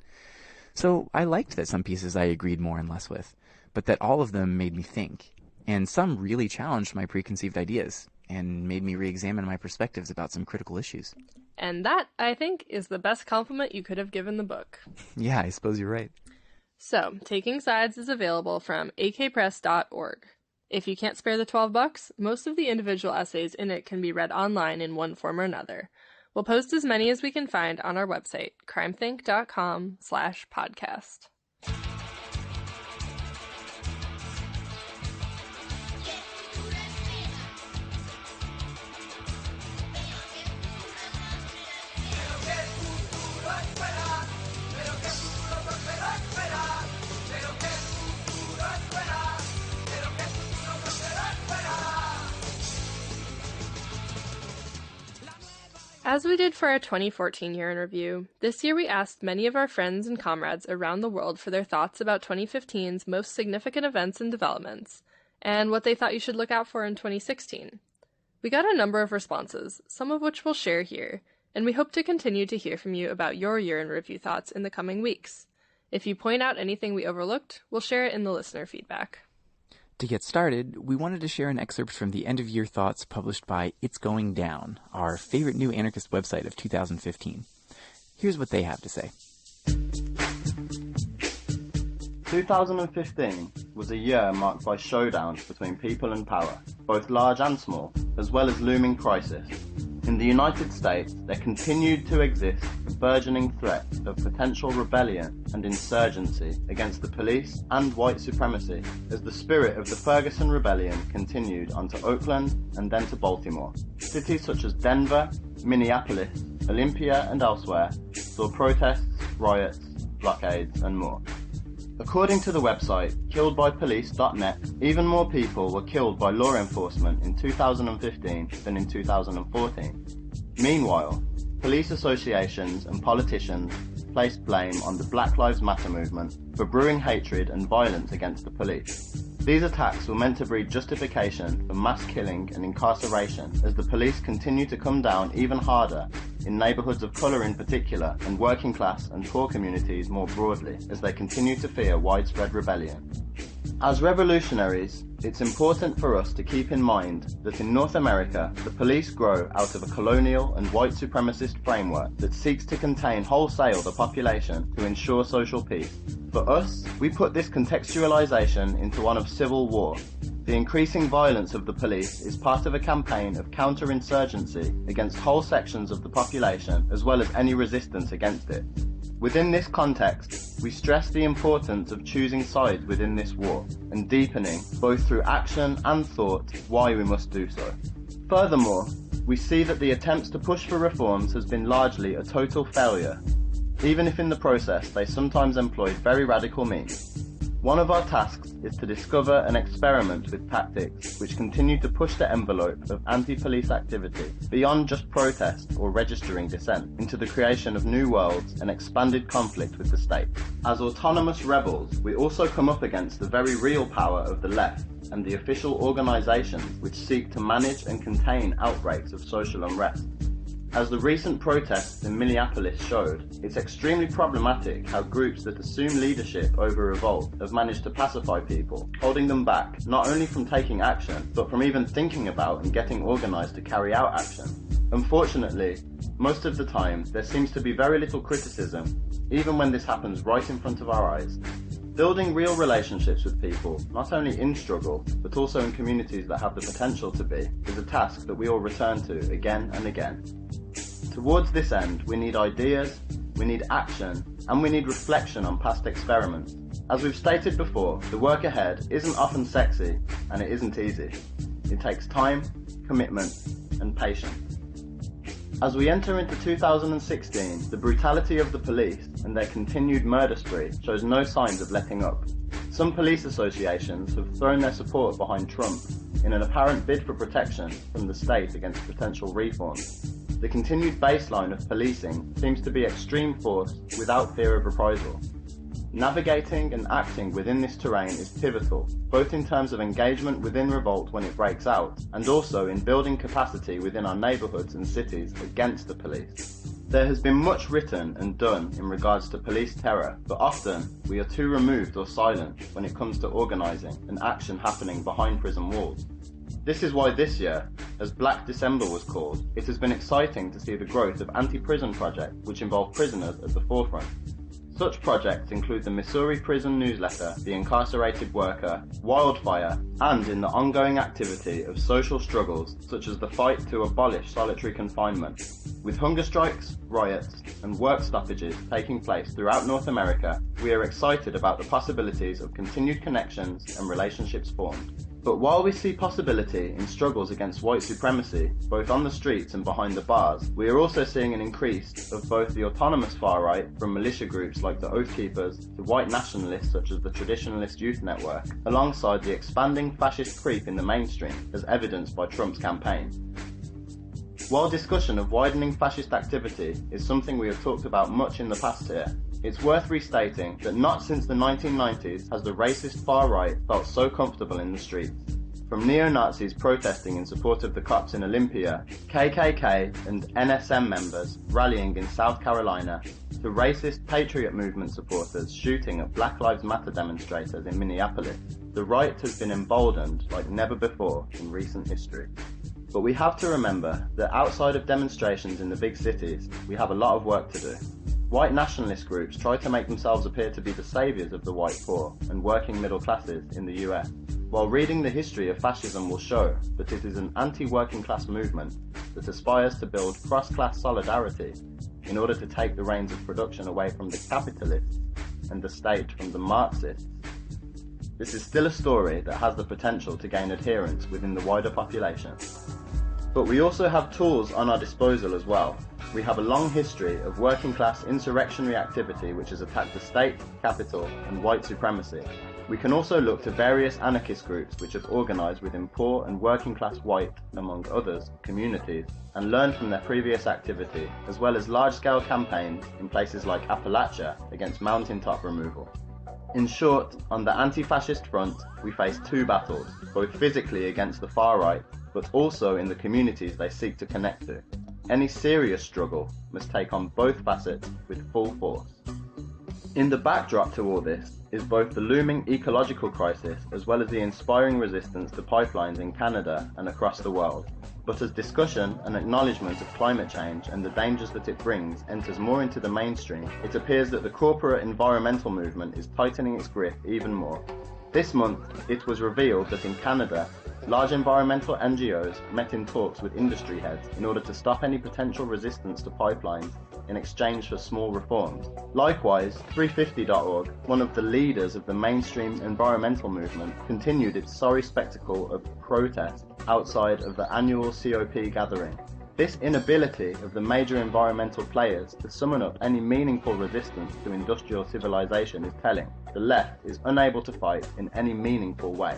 So I liked that some pieces I agreed more and less with, but that all of them made me think, and some really challenged my preconceived ideas, and made me re-examine my perspectives about some critical issues. And that, I think, is the best compliment you could have given the book. Yeah, I suppose you're right. So, Taking Sides is available from akpress.org. If you can't spare the $12, most of the individual essays in it can be read online in one form or another. We'll post as many as we can find on our website, crimethink.com/podcast. As we did for our 2014 year in review, this year we asked many of our friends and comrades around the world for their thoughts about 2015's most significant events and developments, and what they thought you should look out for in 2016. We got a number of responses, some of which we'll share here, and we hope to continue to hear from you about your year in review thoughts in the coming weeks. If you point out anything we overlooked, we'll share it in the listener feedback. To get started, we wanted to share an excerpt from the end-of-year thoughts published by It's Going Down, our favorite new anarchist website of 2015. Here's what they have to say. 2015 was a year marked by showdowns between people and power, both large and small, as well as looming crisis. In the United States, there continued to exist a burgeoning threat of potential rebellion and insurgency against the police and white supremacy as the spirit of the Ferguson Rebellion continued onto Oakland and then to Baltimore. Cities such as Denver, Minneapolis, Olympia and elsewhere saw protests, riots, blockades and more. According to the website killedbypolice.net, even more people were killed by law enforcement in 2015 than in 2014. Meanwhile, police associations and politicians placed blame on the Black Lives Matter movement for brewing hatred and violence against the police. These attacks were meant to breed justification for mass killing and incarceration as the police continue to come down even harder in neighbourhoods of colour in particular and working class and poor communities more broadly as they continue to fear widespread rebellion. As revolutionaries, it's important for us to keep in mind that in North America, the police grow out of a colonial and white supremacist framework that seeks to contain wholesale the population to ensure social peace. For us, we put this contextualization into one of civil war. The increasing violence of the police is part of a campaign of counterinsurgency against whole sections of the population as well as any resistance against it. Within this context, we stress the importance of choosing sides within this war and deepening, both through action and thought, why we must do so. Furthermore, we see that the attempts to push for reforms has been largely a total failure, even if in the process they sometimes employed very radical means. One of our tasks is to discover and experiment with tactics which continue to push the envelope of anti-police activity beyond just protest or registering dissent into the creation of new worlds and expanded conflict with the state. As autonomous rebels, we also come up against the very real power of the left and the official organisations which seek to manage and contain outbreaks of social unrest. As the recent protests in Minneapolis showed, it's extremely problematic how groups that assume leadership over revolt have managed to pacify people, holding them back not only from taking action, but from even thinking about and getting organised to carry out action. Unfortunately, most of the time, there seems to be very little criticism, even when this happens right in front of our eyes. Building real relationships with people, not only in struggle, but also in communities that have the potential to be, is a task that we all return to again and again. Towards this end, we need ideas, we need action, and we need reflection on past experiments. As we've stated before, the work ahead isn't often sexy, and it isn't easy. It takes time, commitment, and patience. As we enter into 2016, the brutality of the police and their continued murder spree shows no signs of letting up. Some police associations have thrown their support behind Trump in an apparent bid for protection from the state against potential reforms. The continued baseline of policing seems to be extreme force without fear of reprisal. Navigating and acting within this terrain is pivotal, both in terms of engagement within revolt when it breaks out, and also in building capacity within our neighbourhoods and cities against the police. There has been much written and done in regards to police terror, but often we are too removed or silent when it comes to organising and action happening behind prison walls. This is why this year, as Black December was called, it has been exciting to see the growth of anti-prison projects which involve prisoners at the forefront. Such projects include the Missouri Prison Newsletter, The Incarcerated Worker, Wildfire, and in the ongoing activity of social struggles such as the fight to abolish solitary confinement. With hunger strikes, riots, and work stoppages taking place throughout North America, we are excited about the possibilities of continued connections and relationships formed. But while we see possibility in struggles against white supremacy, both on the streets and behind the bars, we are also seeing an increase of both the autonomous far-right from militia groups like the Oath Keepers to white nationalists such as the Traditionalist Youth Network, alongside the expanding fascist creep in the mainstream as evidenced by Trump's campaign. While discussion of widening fascist activity is something we have talked about much in the past here, it's worth restating that not since the 1990s has the racist far-right felt so comfortable in the streets. From neo-Nazis protesting in support of the cops in Olympia, KKK and NSM members rallying in South Carolina, to racist Patriot Movement supporters shooting at Black Lives Matter demonstrators in Minneapolis, the right has been emboldened like never before in recent history. But we have to remember that outside of demonstrations in the big cities, we have a lot of work to do. White nationalist groups try to make themselves appear to be the saviours of the white poor and working middle classes in the US, while reading the history of fascism will show that it is an anti-working class movement that aspires to build cross-class solidarity in order to take the reins of production away from the capitalists and the state from the Marxists. This is still a story that has the potential to gain adherence within the wider population. But we also have tools on our disposal as well. We have a long history of working class insurrectionary activity which has attacked the state, capital, and white supremacy. We can also look to various anarchist groups which have organised within poor and working class white, among others, communities, and learn from their previous activity, as well as large-scale campaigns in places like Appalachia against mountaintop removal. In short, on the anti-fascist front, we face two battles, both physically against the far right, but also in the communities they seek to connect to. Any serious struggle must take on both facets with full force. In the backdrop to all this is both the looming ecological crisis as well as the inspiring resistance to pipelines in Canada and across the world. But as discussion and acknowledgement of climate change and the dangers that it brings enters more into the mainstream, it appears that the corporate environmental movement is tightening its grip even more. This month, it was revealed that in Canada, large environmental NGOs met in talks with industry heads in order to stop any potential resistance to pipelines in exchange for small reforms. Likewise, 350.org, one of the leaders of the mainstream environmental movement, continued its sorry spectacle of protest outside of the annual COP gathering. This inability of the major environmental players to summon up any meaningful resistance to industrial civilization is telling. The left is unable to fight in any meaningful way.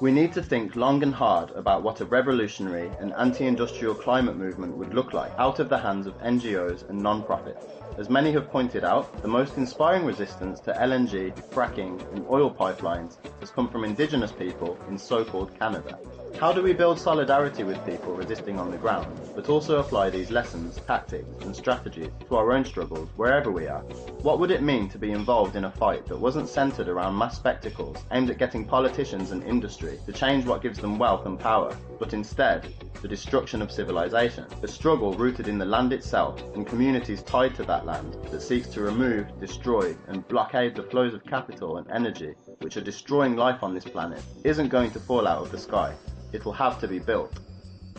We need to think long and hard about what a revolutionary and anti-industrial climate movement would look like out of the hands of NGOs and non-profits. As many have pointed out, the most inspiring resistance to LNG, fracking and oil pipelines has come from indigenous people in so-called Canada. How do we build solidarity with people resisting on the ground, but also apply these lessons, tactics and strategies to our own struggles wherever we are? What would it mean to be involved in a fight that wasn't centred around mass spectacles aimed at getting politicians and industry to change what gives them wealth and power, but instead the destruction of civilization? A struggle rooted in the land itself and communities tied to that land that seeks to remove, destroy and blockade the flows of capital and energy which are destroying life on this planet isn't going to fall out of the sky. It will have to be built.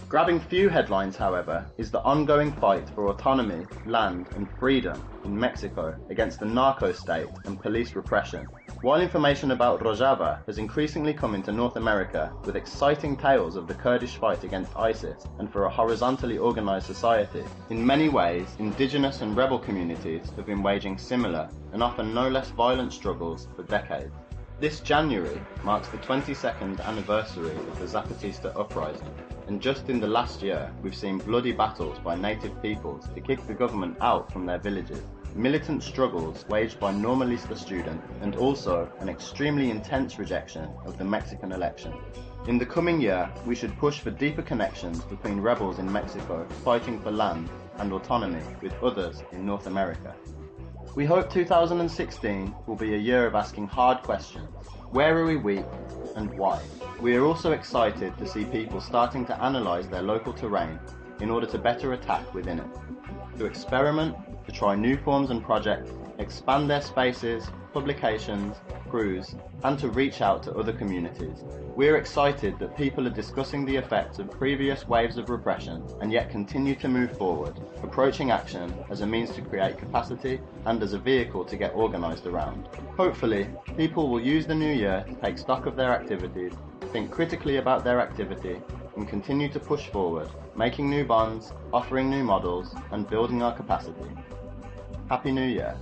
Grabbing few headlines, however, is the ongoing fight for autonomy, land and freedom in Mexico against the narco state and police repression. While information about Rojava has increasingly come into North America with exciting tales of the Kurdish fight against ISIS and for a horizontally organized society, in many ways, indigenous and rebel communities have been waging similar and often no less violent struggles for decades. This January marks the 22nd anniversary of the Zapatista uprising, and just in the last year we've seen bloody battles by native peoples to kick the government out from their villages, militant struggles waged by Normalista students, and also an extremely intense rejection of the Mexican election. In the coming year, we should push for deeper connections between rebels in Mexico fighting for land and autonomy with others in North America. We hope 2016 will be a year of asking hard questions. Where are we weak and why? We are also excited to see people starting to analyse their local terrain in order to better attack within it, to experiment, to try new forms and projects, expand their spaces, publications, crews, and to reach out to other communities. We are excited that people are discussing the effects of previous waves of repression and yet continue to move forward, approaching action as a means to create capacity and as a vehicle to get organised around. Hopefully, people will use the new year to take stock of their activities, think critically about their activity, and continue to push forward, making new bonds, offering new models, and building our capacity. Happy New Year.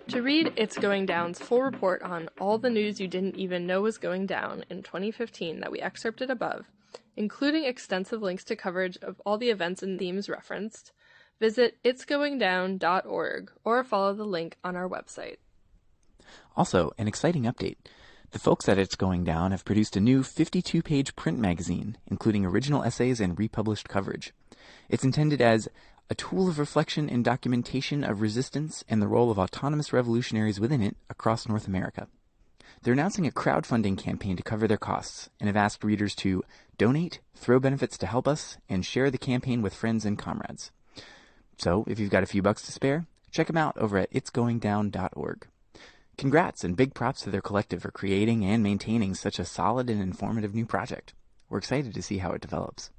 To read It's Going Down's full report on all the news you didn't even know was going down in 2015 that we excerpted above, including extensive links to coverage of all the events and themes referenced, visit itsgoingdown.org or follow the link on our website. Also, an exciting update. The folks at It's Going Down have produced a new 52-page print magazine, including original essays and republished coverage. It's intended as a tool of reflection and documentation of resistance and the role of autonomous revolutionaries within it across North America. They're announcing a crowdfunding campaign to cover their costs and have asked readers to donate, throw benefits to help us, and share the campaign with friends and comrades. So, if you've got a few bucks to spare, check them out over at itsgoingdown.org. Congrats and big props to their collective for creating and maintaining such a solid and informative new project. We're excited to see how it develops.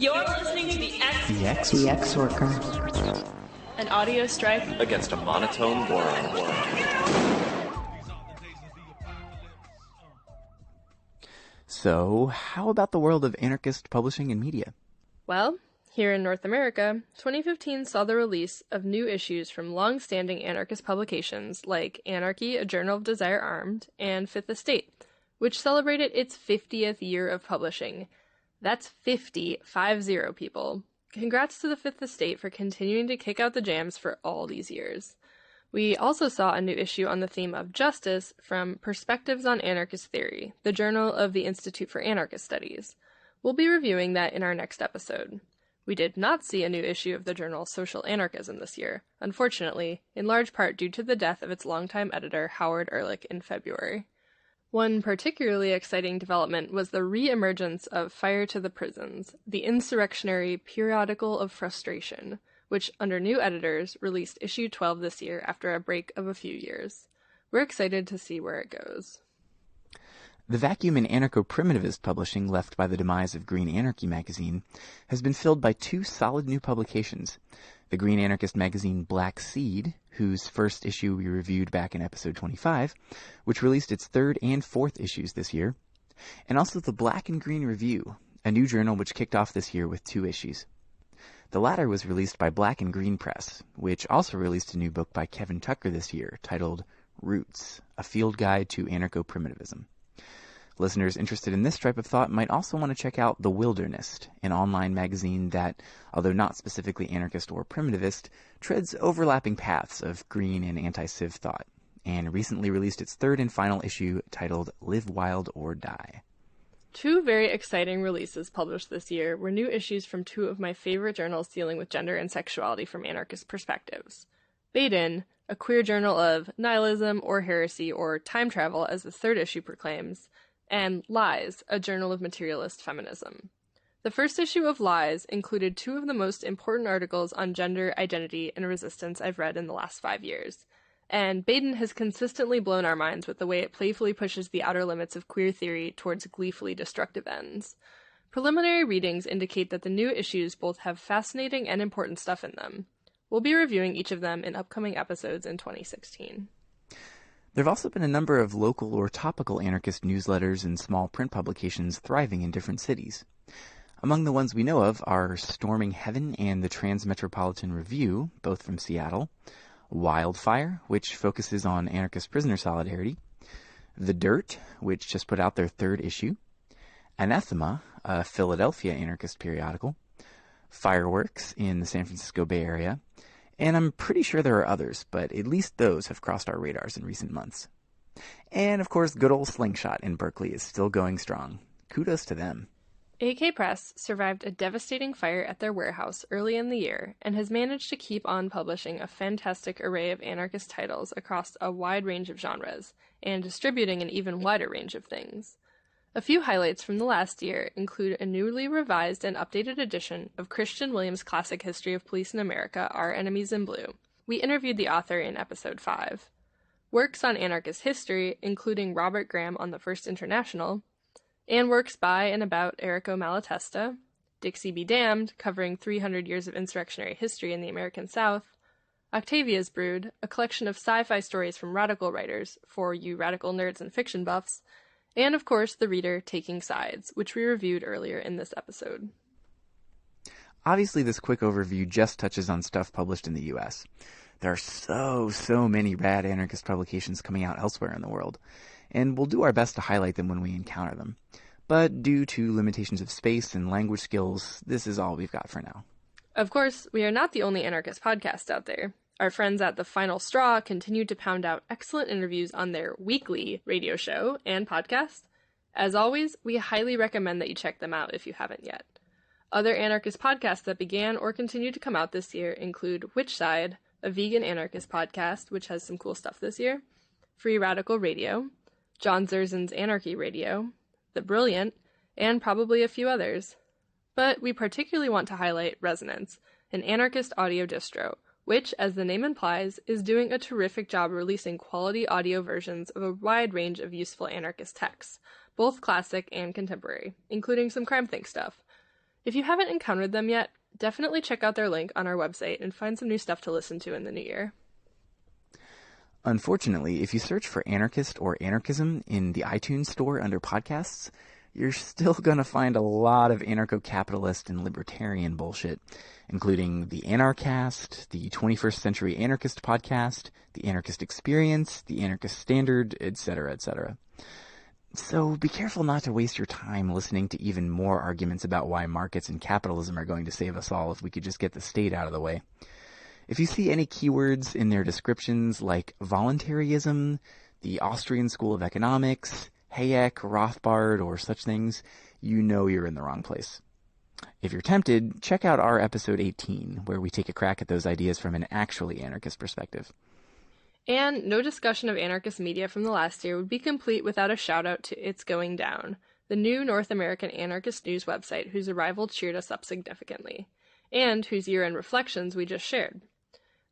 You're listening to the X Worker. An audio strike against a monotone world. So, how about the world of anarchist publishing and media? Well, here in North America, 2015 saw the release of new issues from long-standing anarchist publications like Anarchy, A Journal of Desire Armed, and Fifth Estate, which celebrated its 50th year of publishing. That's 50 people. Congrats to the Fifth Estate for continuing to kick out the jams for all these years. We also saw a new issue on the theme of justice from Perspectives on Anarchist Theory, the journal of the Institute for Anarchist Studies. We'll be reviewing that in our next episode. We did not see a new issue of the journal Social Anarchism this year, unfortunately, in large part due to the death of its longtime editor Howard Ehrlich in February. One particularly exciting development was the re-emergence of Fire to the Prisons, the insurrectionary periodical of frustration, which, under new editors, released issue 12 this year after a break of a few years. We're excited to see where it goes. The vacuum in anarcho-primitivist publishing left by the demise of Green Anarchy magazine has been filled by two solid new publications. The Green Anarchist magazine Black Seed, whose first issue we reviewed back in episode 25, which released its third and fourth issues this year, and also the Black and Green Review, a new journal which kicked off this year with 2 issues. The latter was released by Black and Green Press, which also released a new book by Kevin Tucker this year titled Roots, A Field Guide to Anarcho-Primitivism. Listeners interested in this type of thought might also want to check out The Wilderness, an online magazine that, although not specifically anarchist or primitivist, treads overlapping paths of green and anti-civ thought, and recently released its third and final issue titled Live Wild or Die. 2 very exciting releases published this year were new issues from 2 of my favorite journals dealing with gender and sexuality from anarchist perspectives. Baden, a queer journal of nihilism or heresy or time travel as the 3rd issue proclaims, and Lies, a journal of materialist feminism. The first issue of Lies included 2 of the most important articles on gender, identity, and resistance I've read in the last 5 years, and Baden has consistently blown our minds with the way it playfully pushes the outer limits of queer theory towards gleefully destructive ends. Preliminary readings indicate that the new issues both have fascinating and important stuff in them. We'll be reviewing each of them in upcoming episodes in 2016. There have also been a number of local or topical anarchist newsletters and small print publications thriving in different cities. Among the ones we know of are Storming Heaven and the Transmetropolitan Review, both from Seattle, Wildfire, which focuses on anarchist prisoner solidarity, The Dirt, which just put out their 3rd issue, Anathema, a Philadelphia anarchist periodical, Fireworks in the San Francisco Bay Area, and I'm pretty sure there are others, but at least those have crossed our radars in recent months. And, of course, good old Slingshot in Berkeley is still going strong. Kudos to them. AK Press survived a devastating fire at their warehouse early in the year and has managed to keep on publishing a fantastic array of anarchist titles across a wide range of genres, and distributing an even wider range of things. A few highlights from the last year include a newly revised and updated edition of Christian Williams' classic history of police in America, Our Enemies in Blue. We interviewed the author in episode 5. Works on anarchist history, including Robert Graham on the First International, and works by and about Errico Malatesta, Dixie Be Damned, covering 300 years of insurrectionary history in the American South, Octavia's Brood, a collection of sci-fi stories from radical writers, for you radical nerds and fiction buffs, and, of course, The Reader Taking Sides, which we reviewed earlier in this episode. Obviously, this quick overview just touches on stuff published in the U.S. There are so many rad anarchist publications coming out elsewhere in the world, and we'll do our best to highlight them when we encounter them. But due to limitations of space and language skills, this is all we've got for now. Of course, we are not the only anarchist podcast out there. Our friends at The Final Straw continue to pound out excellent interviews on their weekly radio show and podcast. As always, we highly recommend that you check them out if you haven't yet. Other anarchist podcasts that began or continue to come out this year include Which Side, a vegan anarchist podcast, which has some cool stuff this year, Free Radical Radio, John Zerzin's Anarchy Radio, The Brilliant, and probably a few others. But we particularly want to highlight Resonance, an anarchist audio distro, which, as the name implies, is doing a terrific job releasing quality audio versions of a wide range of useful anarchist texts, both classic and contemporary, including some CrimethInc stuff. If you haven't encountered them yet, definitely check out their link on our website and find some new stuff to listen to in the new year. Unfortunately, if you search for anarchist or anarchism in the iTunes store under podcasts, you're still going to find a lot of anarcho-capitalist and libertarian bullshit, including the Anarchast, the 21st Century Anarchist podcast, the Anarchist Experience, the Anarchist Standard, etc., etc. So be careful not to waste your time listening to even more arguments about why markets and capitalism are going to save us all if we could just get the state out of the way. If you see any keywords in their descriptions like voluntarism, the Austrian School of Economics, Hayek, Rothbard, or such things, you know you're in the wrong place. If you're tempted, check out our episode 18, where we take a crack at those ideas from an actually anarchist perspective. And no discussion of anarchist media from the last year would be complete without a shout-out to It's Going Down, the new North American anarchist news website whose arrival cheered us up significantly, and whose year-end reflections we just shared.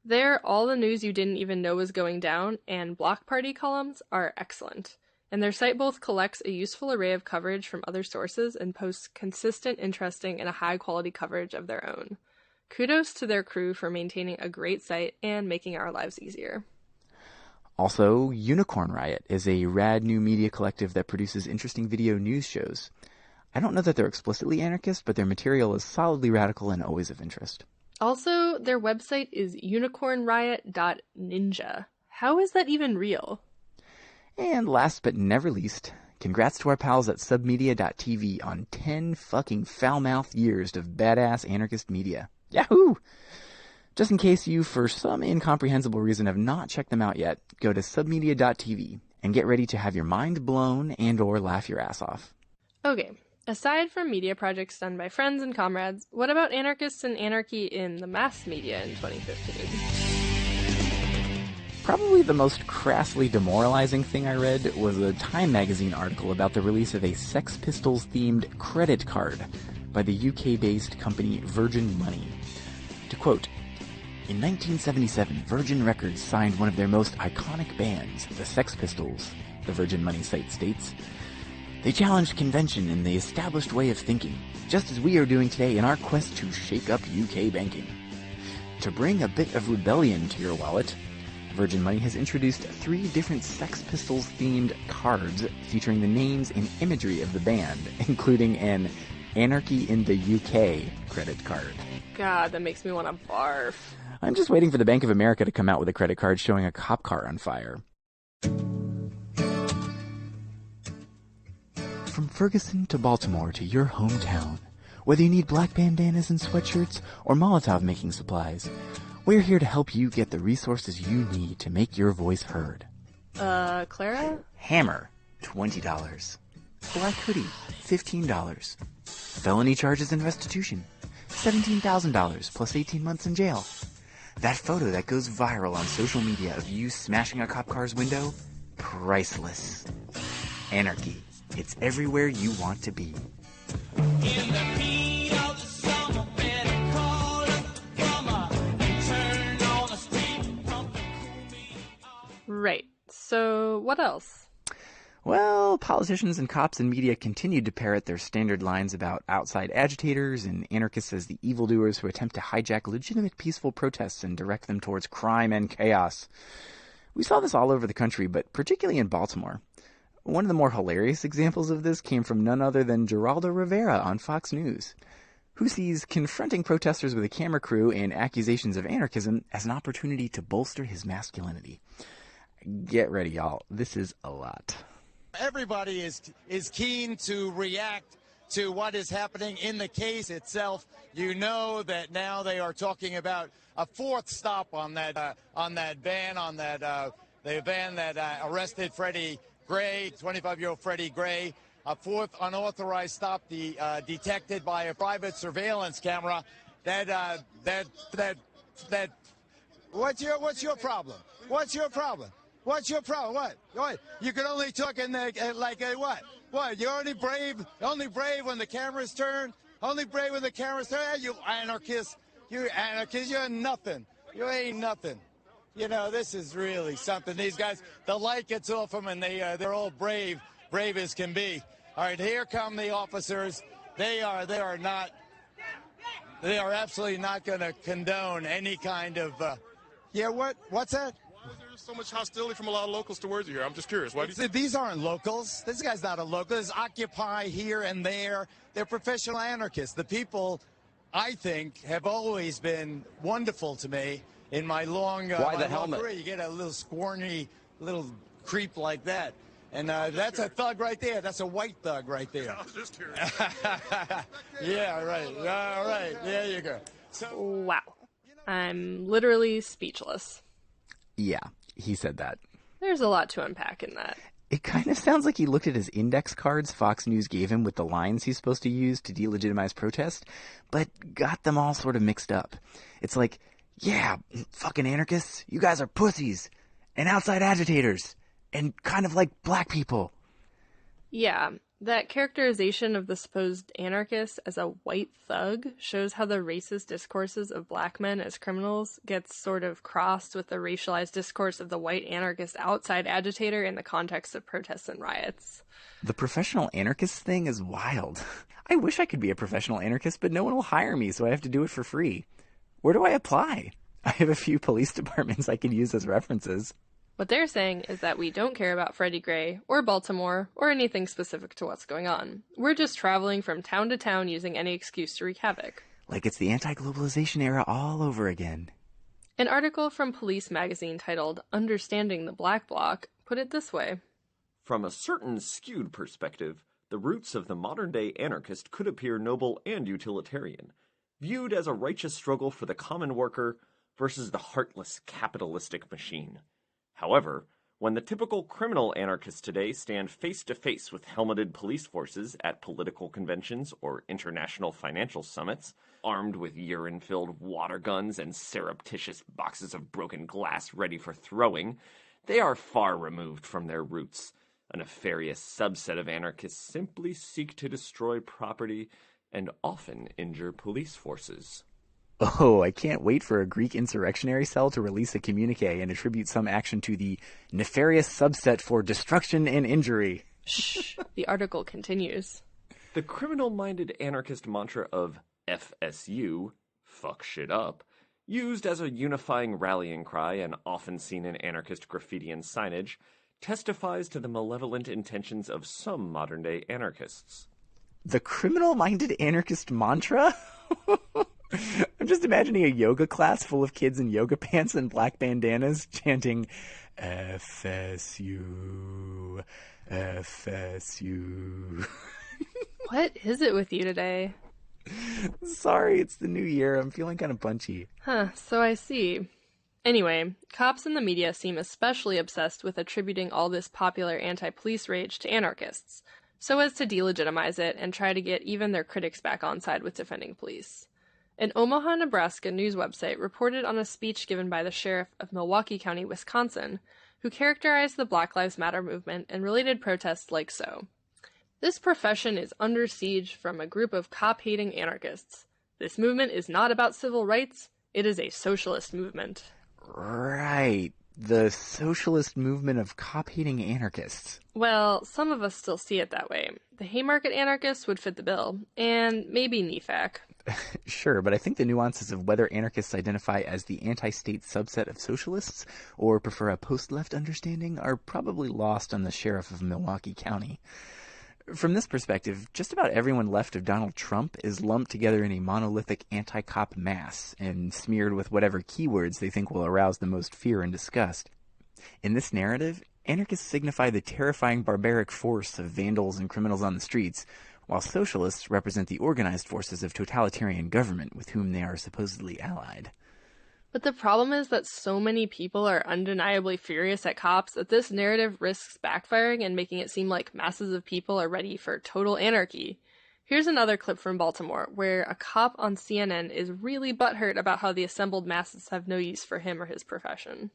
There, all the news you didn't even know was going down and Block Party columns are excellent, and their site both collects a useful array of coverage from other sources and posts consistent, interesting, and a high-quality coverage of their own. Kudos to their crew for maintaining a great site and making our lives easier. Also, Unicorn Riot is a rad new media collective that produces interesting video news shows. I don't know that they're explicitly anarchist, but their material is solidly radical and always of interest. Also, their website is unicornriot.ninja. How is that even real? And last but never least, congrats to our pals at submedia.tv on 10 fucking foul-mouthed years of badass anarchist media. Yahoo! Just in case you, for some incomprehensible reason, have not checked them out yet, go to submedia.tv and get ready to have your mind blown and or laugh your ass off. Okay, aside from media projects done by friends and comrades, what about anarchists and anarchy in the mass media in 2015? Probably the most crassly demoralizing thing I read was a Time magazine article about the release of a Sex Pistols-themed credit card by the UK-based company Virgin Money. To quote, "In 1977, Virgin Records signed one of their most iconic bands, the Sex Pistols," the Virgin Money site states. "They challenged convention and the established way of thinking, just as we are doing today in our quest to shake up UK banking. To bring a bit of rebellion to your wallet, Virgin Money has introduced 3 different Sex Pistols-themed cards featuring the names and imagery of the band, including an Anarchy in the UK credit card." God, that makes me want to barf. I'm just waiting for the Bank of America to come out with a credit card showing a cop car on fire. From Ferguson to Baltimore to your hometown, whether you need black bandanas and sweatshirts or Molotov making supplies, we're here to help you get the resources you need to make your voice heard. Clara? Hammer, $20. Black hoodie, $15. Felony charges and restitution, $17,000 plus 18 months in jail. That photo that goes viral on social media of you smashing a cop car's window, priceless. Anarchy. It's everywhere you want to be. In the heat of the summer, better call up the plumber and turn on the street pump to cool me off. Right. So, what else? Well, politicians and cops and media continued to parrot their standard lines about outside agitators and anarchists as the evildoers who attempt to hijack legitimate peaceful protests and direct them towards crime and chaos. We saw this all over the country, but particularly in Baltimore. One of the more hilarious examples of this came from none other than Geraldo Rivera on Fox News, who sees confronting protesters with a camera crew and accusations of anarchism as an opportunity to bolster his masculinity. Get ready, y'all. This is a lot. Everybody is keen to react to what is happening in the case itself. You know that now they are talking about a 4th stop on that van, the van that arrested Freddie Gray, 25-year-old Freddie Gray. A 4th unauthorized stop detected by a private surveillance camera. What's your problem? What's your problem? What's your problem? What? You can only talk in the, what? What? You're only brave when the cameras turn? Only brave when the cameras turn? You anarchist. You're nothing. You ain't nothing. You know, this is really something. These guys, the light gets off them and they're all brave as can be. All right, here come the officers. They are absolutely not going to condone any kind of, what's that? There's so much hostility from a lot of locals towards you here. I'm just curious. Why do you... These aren't locals. This guy's not a local. This is Occupy here and there. They're professional anarchists. The people, I think, have always been wonderful to me in my long Why the helmet? career. You get a little squirmy little creep like that. And that's a thug right there. That's a white thug right there. I was just curious. Yeah, right. All right. There you go. So, Wow. I'm literally speechless. Yeah, he said that. There's a lot to unpack in that. It kind of sounds like he looked at his index cards Fox News gave him with the lines he's supposed to use to delegitimize protest, but got them all sort of mixed up. It's like, yeah, fucking anarchists, you guys are pussies, and outside agitators, and kind of like black people. Yeah, that characterization of the supposed anarchist as a white thug shows how the racist discourses of black men as criminals gets sort of crossed with the racialized discourse of the white anarchist outside agitator in the context of protests and riots. The professional anarchist thing is wild. I wish I could be a professional anarchist, but no one will hire me, so I have to do it for free. Where do I apply? I have a few police departments I could use as references. What they're saying is that we don't care about Freddie Gray, or Baltimore, or anything specific to what's going on. We're just traveling from town to town using any excuse to wreak havoc. Like it's the anti-globalization era all over again. An article from Police magazine titled Understanding the Black Bloc put it this way. From a certain skewed perspective, the roots of the modern-day anarchist could appear noble and utilitarian, viewed as a righteous struggle for the common worker versus the heartless capitalistic machine. However, when the typical criminal anarchists today stand face-to-face with helmeted police forces at political conventions or international financial summits, armed with urine-filled water guns and surreptitious boxes of broken glass ready for throwing, they are far removed from their roots. A nefarious subset of anarchists simply seek to destroy property and often injure police forces. Oh, I can't wait for a Greek insurrectionary cell to release a communique and attribute some action to the nefarious subset for destruction and injury. Shh, the article continues. The criminal-minded anarchist mantra of FSU, fuck shit up, used as a unifying rallying cry and often seen in anarchist graffiti and signage, testifies to the malevolent intentions of some modern-day anarchists. The criminal-minded anarchist mantra? I'm just imagining a yoga class full of kids in yoga pants and black bandanas chanting, FSU, FSU. What is it with you today? Sorry, it's the new year. I'm feeling kind of punchy. Huh, so I see. Anyway, cops and the media seem especially obsessed with attributing all this popular anti-police rage to anarchists, so as to delegitimize it and try to get even their critics back on side with defending police. An Omaha, Nebraska news website reported on a speech given by the sheriff of Milwaukee County, Wisconsin, who characterized the Black Lives Matter movement and related protests like so. This profession is under siege from a group of cop-hating anarchists. This movement is not about civil rights, it is a socialist movement. Right. The socialist movement of cop-hating anarchists. Well, some of us still see it that way. The Haymarket anarchists would fit the bill, and maybe NEFAC. Sure, but I think the nuances of whether anarchists identify as the anti-state subset of socialists or prefer a post-left understanding are probably lost on the sheriff of Milwaukee County. From this perspective, just about everyone left of Donald Trump is lumped together in a monolithic anti-cop mass and smeared with whatever keywords they think will arouse the most fear and disgust. In this narrative, anarchists signify the terrifying barbaric force of vandals and criminals on the streets, while socialists represent the organized forces of totalitarian government with whom they are supposedly allied. But the problem is that so many people are undeniably furious at cops that this narrative risks backfiring and making it seem like masses of people are ready for total anarchy. Here's another clip from Baltimore, where a cop on CNN is really butthurt about how the assembled masses have no use for him or his profession.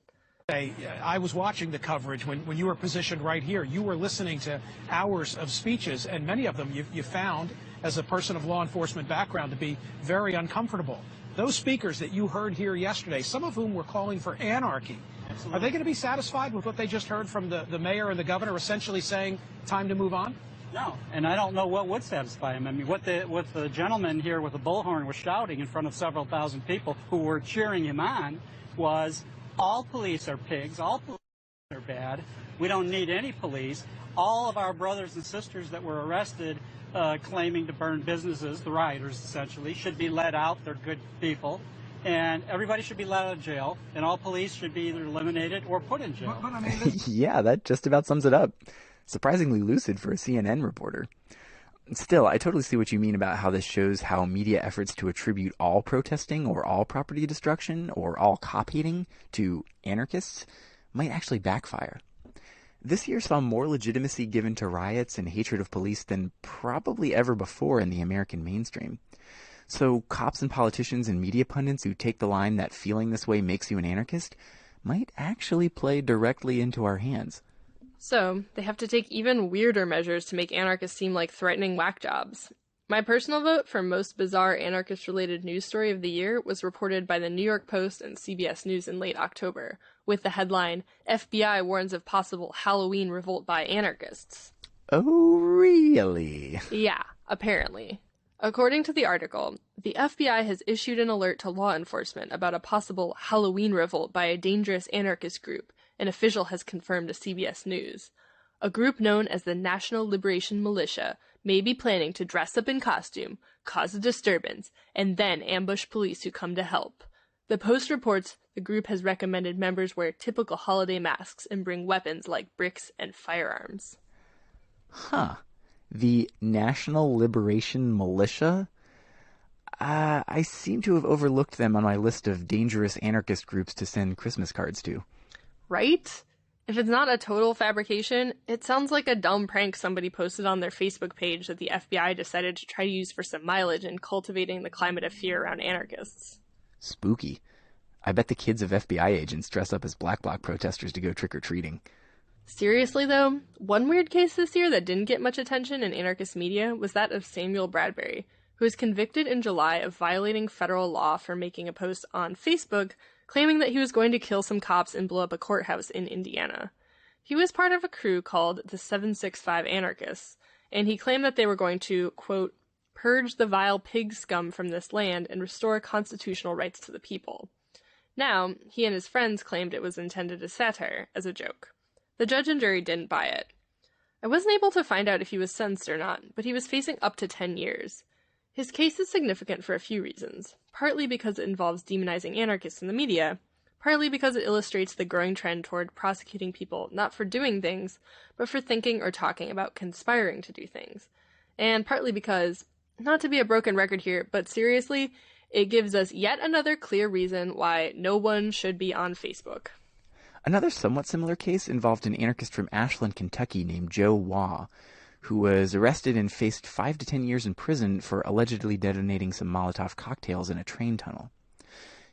I was watching the coverage when you were positioned right here. You were listening to hours of speeches, and many of them you found, as a person of law enforcement background, to be very uncomfortable. Those speakers that you heard here yesterday, some of whom were calling for anarchy, Absolutely. Are they going to be satisfied with what they just heard from the mayor and the governor essentially saying, time to move on? No, and I don't know what would satisfy him. I mean, what the gentleman here with the bullhorn was shouting in front of several thousand people who were cheering him on was, all police are pigs, all police are bad, we don't need any police. All of our brothers and sisters that were arrested claiming to burn businesses, the rioters essentially, should be let out, they're good people, and everybody should be let out of jail, and all police should be either eliminated or put in jail. Yeah, that just about sums it up. Surprisingly lucid for a CNN reporter. Still, I totally see what you mean about how this shows how media efforts to attribute all protesting or all property destruction or all cop hating to anarchists might actually backfire. This year saw more legitimacy given to riots and hatred of police than probably ever before in the American mainstream. So cops and politicians and media pundits who take the line that feeling this way makes you an anarchist might actually play directly into our hands. So, they have to take even weirder measures to make anarchists seem like threatening whack jobs. My personal vote for most bizarre anarchist-related news story of the year was reported by the New York Post and CBS News in late October, with the headline, FBI warns of possible Halloween revolt by anarchists. Oh, really? Yeah, apparently. According to the article, the FBI has issued an alert to law enforcement about a possible Halloween revolt by a dangerous anarchist group, an official has confirmed to CBS News. A group known as the National Liberation Militia may be planning to dress up in costume, cause a disturbance, and then ambush police who come to help. The Post reports the group has recommended members wear typical holiday masks and bring weapons like bricks and firearms. Huh. The National Liberation Militia? I seem to have overlooked them on my list of dangerous anarchist groups to send Christmas cards to. Right? If it's not a total fabrication, it sounds like a dumb prank somebody posted on their Facebook page that the FBI decided to try to use for some mileage in cultivating the climate of fear around anarchists. Spooky. I bet the kids of FBI agents dress up as Black Bloc protesters to go trick-or-treating. Seriously, though, one weird case this year that didn't get much attention in anarchist media was that of Samuel Bradbury, who was convicted in July of violating federal law for making a post on Facebook claiming that he was going to kill some cops and blow up a courthouse in Indiana. He was part of a crew called the 765 Anarchists, and he claimed that they were going to, quote, purge the vile pig scum from this land and restore constitutional rights to the people. Now, he and his friends claimed it was intended as satire, as a joke. The judge and jury didn't buy it. I wasn't able to find out if he was sentenced or not, but he was facing up to 10 years. His case is significant for a few reasons, partly because it involves demonizing anarchists in the media, partly because it illustrates the growing trend toward prosecuting people not for doing things, but for thinking or talking about conspiring to do things, and partly because, not to be a broken record here, but seriously, it gives us yet another clear reason why no one should be on Facebook. Another somewhat similar case involved an anarchist from Ashland, Kentucky named Joe Waugh, who was arrested and faced 5 to 10 years in prison for allegedly detonating some Molotov cocktails in a train tunnel.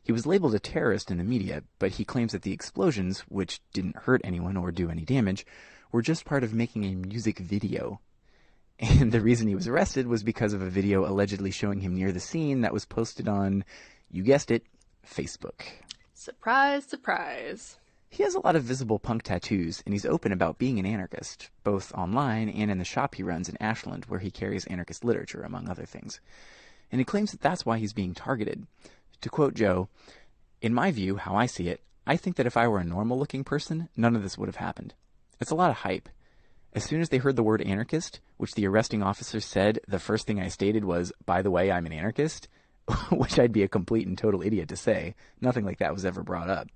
He was labeled a terrorist in the media, but he claims that the explosions, which didn't hurt anyone or do any damage, were just part of making a music video. And the reason he was arrested was because of a video allegedly showing him near the scene that was posted on, you guessed it, Facebook. Surprise, surprise. He has a lot of visible punk tattoos, and he's open about being an anarchist, both online and in the shop he runs in Ashland, where he carries anarchist literature, among other things. And he claims that that's why he's being targeted. To quote Joe, "In my view, how I see it, I think that if I were a normal-looking person, none of this would have happened. It's a lot of hype. As soon as they heard the word anarchist, which the arresting officer said, the first thing I stated was, by the way, I'm an anarchist," which I'd be a complete and total idiot to say. Nothing like that was ever brought up.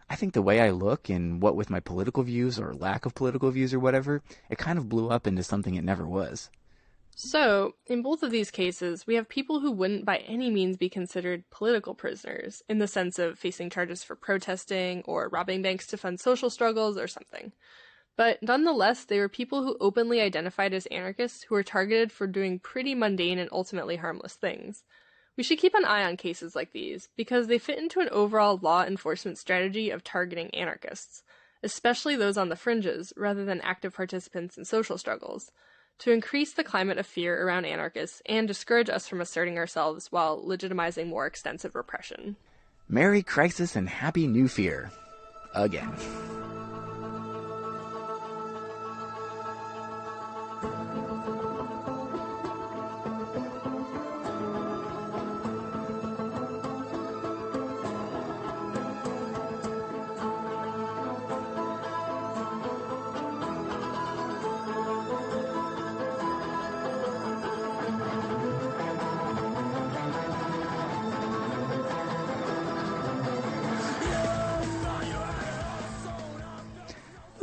I think the way I look and what with my political views or lack of political views or whatever, it kind of blew up into something it never was. So, in both of these cases, we have people who wouldn't by any means be considered political prisoners, in the sense of facing charges for protesting or robbing banks to fund social struggles or something. But nonetheless, they were people who openly identified as anarchists who were targeted for doing pretty mundane and ultimately harmless things. We should keep an eye on cases like these, because they fit into an overall law enforcement strategy of targeting anarchists, especially those on the fringes, rather than active participants in social struggles, to increase the climate of fear around anarchists and discourage us from asserting ourselves while legitimizing more extensive repression. Merry Crisis and Happy New Fear. Again.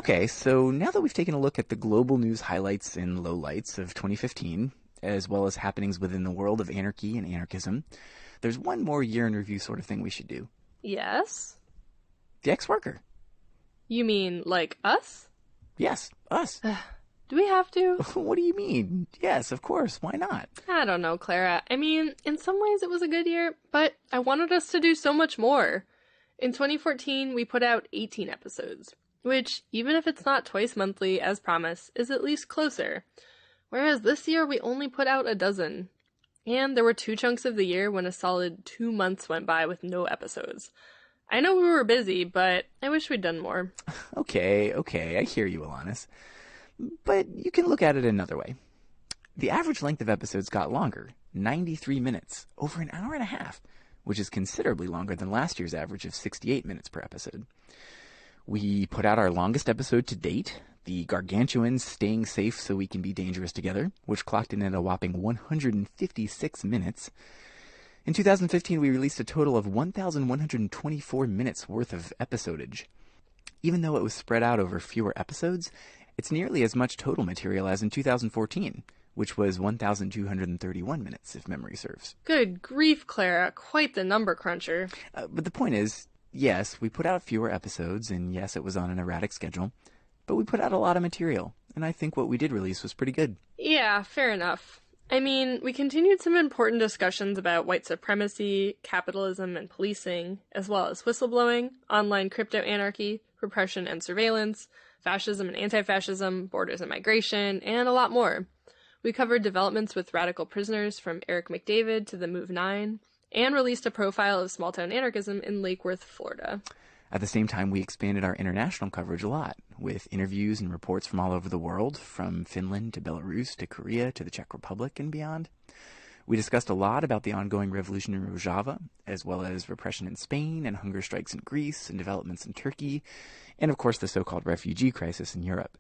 Okay, so now that we've taken a look at the global news highlights and lowlights of 2015, as well as happenings within the world of anarchy and anarchism, there's one more year in review sort of thing we should do. Yes? The ex-worker. You mean, like, us? Yes, us. Do we have to? What do you mean? Yes, of course. Why not? I don't know, Clara. I mean, in some ways it was a good year, but I wanted us to do so much more. In 2014, we put out 18 episodes, which, even if it's not twice monthly as promised, is at least closer. Whereas this year we only put out a dozen. And there were 2 chunks of the year when a solid 2 months went by with no episodes. I know we were busy, but I wish we'd done more. Okay, I hear you, Alanis. But you can look at it another way. The average length of episodes got longer, 93 minutes, over an hour and a half, which is considerably longer than last year's average of 68 minutes per episode. We put out our longest episode to date, the Gargantuan Staying Safe So We Can Be Dangerous Together, which clocked in at a whopping 156 minutes. In 2015, we released a total of 1,124 minutes worth of episodage. Even though it was spread out over fewer episodes, it's nearly as much total material as in 2014, which was 1,231 minutes, if memory serves. Good grief, Clara. Quite the number cruncher. But the point is, yes, we put out fewer episodes, and yes, it was on an erratic schedule, but we put out a lot of material, and I think what we did release was pretty good. Yeah, fair enough. I mean, we continued some important discussions about white supremacy, capitalism and policing, as well as whistleblowing, online crypto anarchy, repression and surveillance, fascism and anti-fascism, borders and migration, and a lot more. We covered developments with radical prisoners from Eric McDavid to the Move 9, and released a profile of small-town anarchism in Lake Worth, Florida. At the same time, we expanded our international coverage a lot, with interviews and reports from all over the world, from Finland to Belarus to Korea to the Czech Republic and beyond. We discussed a lot about the ongoing revolution in Rojava, as well as repression in Spain and hunger strikes in Greece and developments in Turkey, and of course the so-called refugee crisis in Europe.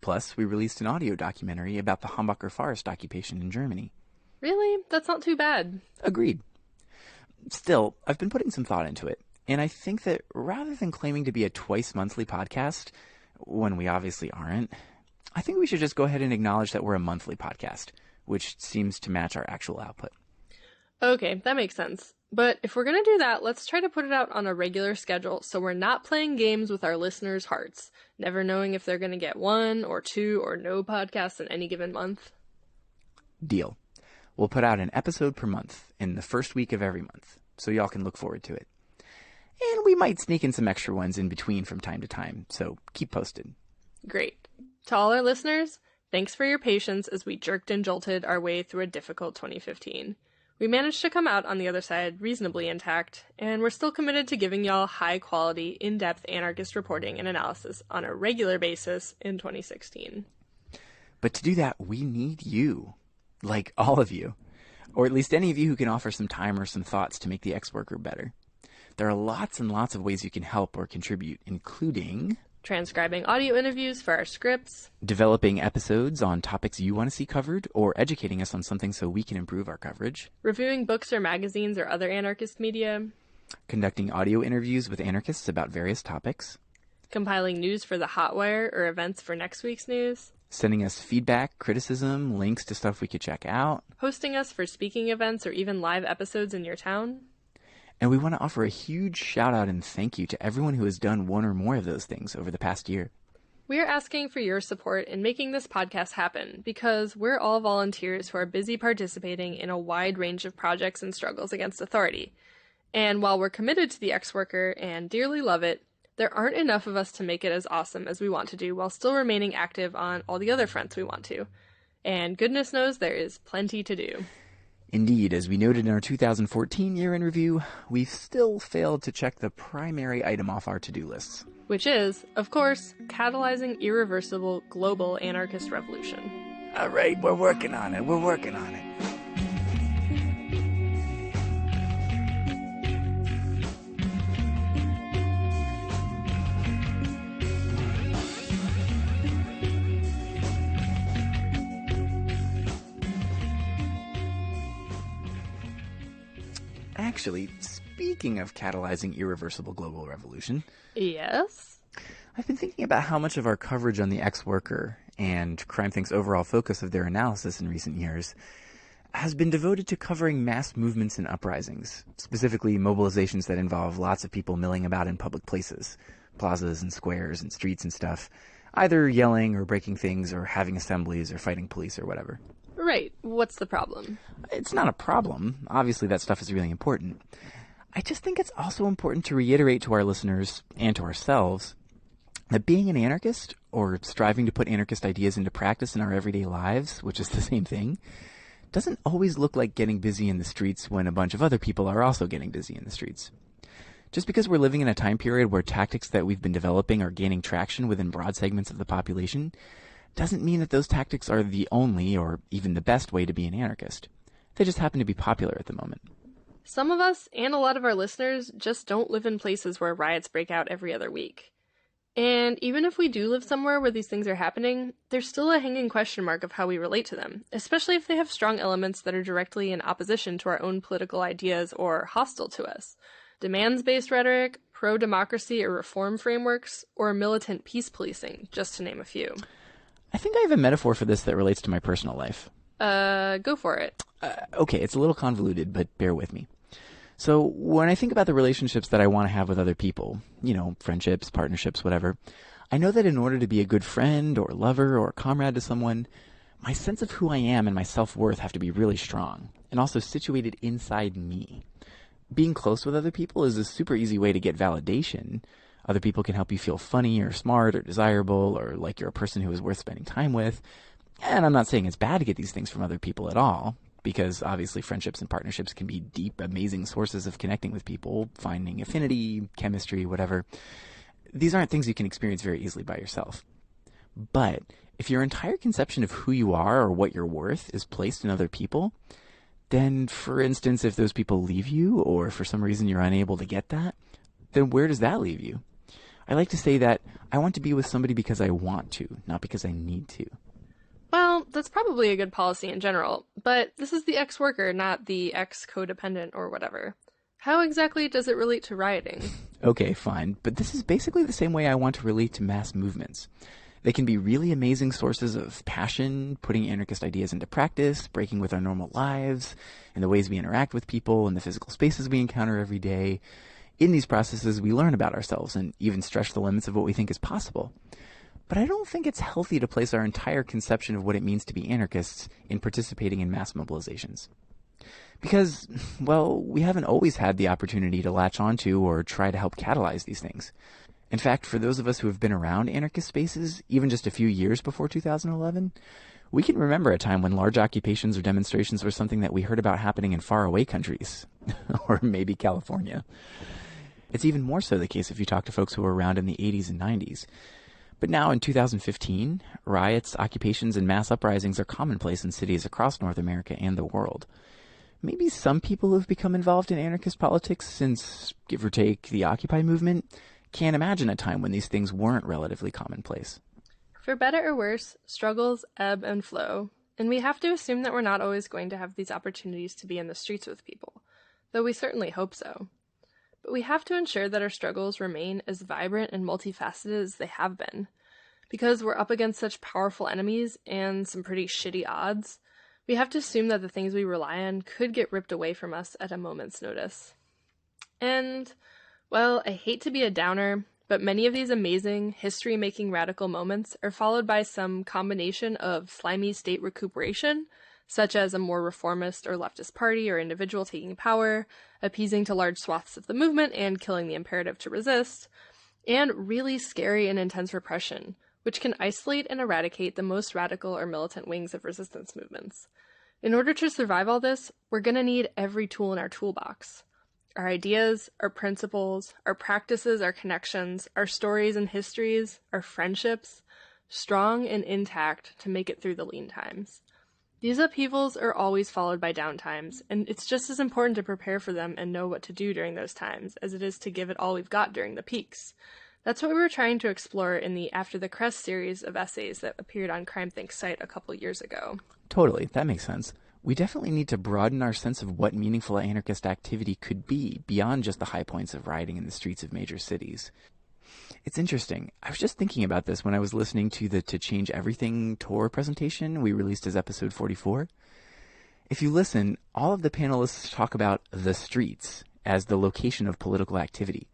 Plus, we released an audio documentary about the Hambacher forest occupation in Germany. Really? That's not too bad. Agreed. Still, I've been putting some thought into it, and I think that rather than claiming to be a twice-monthly podcast, when we obviously aren't, I think we should just go ahead and acknowledge that we're a monthly podcast, which seems to match our actual output. Okay, that makes sense. But if we're going to do that, let's try to put it out on a regular schedule so we're not playing games with our listeners' hearts, never knowing if they're going to get 1 or 2 or no podcasts in any given month. Deal. We'll put out an episode per month in the first week of every month, so y'all can look forward to it. And we might sneak in some extra ones in between from time to time, so keep posted. Great. To all our listeners, thanks for your patience as we jerked and jolted our way through a difficult 2015. We managed to come out on the other side reasonably intact, and we're still committed to giving y'all high-quality, in-depth anarchist reporting and analysis on a regular basis in 2016. But to do that, we need you. Like, all of you. Or at least any of you who can offer some time or some thoughts to make the X-Worker better. There are lots and lots of ways you can help or contribute, including transcribing audio interviews for our scripts, developing episodes on topics you want to see covered, or educating us on something so we can improve our coverage, reviewing books or magazines or other anarchist media, conducting audio interviews with anarchists about various topics, compiling news for the Hotwire or events for next week's news, sending us feedback, criticism, links to stuff we could check out, hosting us for speaking events or even live episodes in your town. And we want to offer a huge shout out and thank you to everyone who has done one or more of those things over the past year. We are asking for your support in making this podcast happen because we're all volunteers who are busy participating in a wide range of projects and struggles against authority. And while we're committed to the X-Worker and dearly love it, there aren't enough of us to make it as awesome as we want to do while still remaining active on all the other fronts we want to. And goodness knows there is plenty to do. Indeed, as we noted in our 2014 year in review, we've still failed to check the primary item off our to-do lists. Which is, of course, catalyzing irreversible global anarchist revolution. All right, we're working on it. Actually, speaking of catalyzing irreversible global revolution... Yes? I've been thinking about how much of our coverage on the ex-worker and CrimethInc's overall focus of their analysis in recent years has been devoted to covering mass movements and uprisings, specifically mobilizations that involve lots of people milling about in public places, plazas and squares and streets and stuff, either yelling or breaking things or having assemblies or fighting police or whatever. Right. What's the problem? It's not a problem. Obviously, that stuff is really important. I just think it's also important to reiterate to our listeners and to ourselves that being an anarchist, or striving to put anarchist ideas into practice in our everyday lives, which is the same thing, doesn't always look like getting busy in the streets when a bunch of other people are also getting busy in the streets. Just because we're living in a time period where tactics that we've been developing are gaining traction within broad segments of the population doesn't mean that those tactics are the only or even the best way to be an anarchist. They just happen to be popular at the moment. Some of us, and a lot of our listeners, just don't live in places where riots break out every other week. And even if we do live somewhere where these things are happening, there's still a hanging question mark of how we relate to them, especially if they have strong elements that are directly in opposition to our own political ideas or hostile to us. Demands-based rhetoric, pro-democracy or reform frameworks, or militant peace policing, just to name a few. I think I have a metaphor for this that relates to my personal life. Go for it. Okay, it's a little convoluted, but bear with me. So when I think about the relationships that I want to have with other people, friendships, partnerships, whatever, I know that in order to be a good friend or lover or comrade to someone, my sense of who I am and my self-worth have to be really strong, and also situated inside me. Being close with other people is a super easy way to get validation. Other people can help you feel funny or smart or desirable or like you're a person who is worth spending time with. And I'm not saying it's bad to get these things from other people at all, because obviously friendships and partnerships can be deep, amazing sources of connecting with people, finding affinity, chemistry, whatever. These aren't things you can experience very easily by yourself. But if your entire conception of who you are or what you're worth is placed in other people, then, for instance, if those people leave you or for some reason you're unable to get that, then where does that leave you? I like to say that I want to be with somebody because I want to, not because I need to. Well, that's probably a good policy in general, but this is the ex-worker, not the ex-codependent or whatever. How exactly does it relate to rioting? Okay, fine, but this is basically the same way I want to relate to mass movements. They can be really amazing sources of passion, putting anarchist ideas into practice, breaking with our normal lives, and the ways we interact with people and the physical spaces we encounter every day. In these processes, we learn about ourselves and even stretch the limits of what we think is possible. But I don't think it's healthy to place our entire conception of what it means to be anarchists in participating in mass mobilizations. Because, well, we haven't always had the opportunity to latch onto or try to help catalyze these things. In fact, for those of us who have been around anarchist spaces, even just a few years before 2011, we can remember a time when large occupations or demonstrations were something that we heard about happening in faraway countries, or maybe California. It's even more so the case if you talk to folks who were around in the 80s and 90s. But now in 2015, riots, occupations, and mass uprisings are commonplace in cities across North America and the world. Maybe some people who've become involved in anarchist politics since, give or take, the Occupy movement can't imagine a time when these things weren't relatively commonplace. For better or worse, struggles ebb and flow, and we have to assume that we're not always going to have these opportunities to be in the streets with people, though we certainly hope so. But we have to ensure that our struggles remain as vibrant and multifaceted as they have been. Because we're up against such powerful enemies and some pretty shitty odds, we have to assume that the things we rely on could get ripped away from us at a moment's notice. And, well, I hate to be a downer, but many of these amazing, history-making radical moments are followed by some combination of slimy state recuperation, such as a more reformist or leftist party or individual taking power, appeasing to large swaths of the movement and killing the imperative to resist, and really scary and intense repression, which can isolate and eradicate the most radical or militant wings of resistance movements. In order to survive all this, we're going to need every tool in our toolbox. Our ideas, our principles, our practices, our connections, our stories and histories, our friendships, strong and intact to make it through the lean times. These upheavals are always followed by downtimes, and it's just as important to prepare for them and know what to do during those times as it is to give it all we've got during the peaks. That's what we were trying to explore in the After the Crest series of essays that appeared on CrimethInc's site a couple years ago. Totally, that makes sense. We definitely need to broaden our sense of what meaningful anarchist activity could be beyond just the high points of rioting in the streets of major cities. It's interesting. I was just thinking about this when I was listening to the To Change Everything tour presentation we released as episode 44. If you listen, all of the panelists talk about the streets as the location of political activity.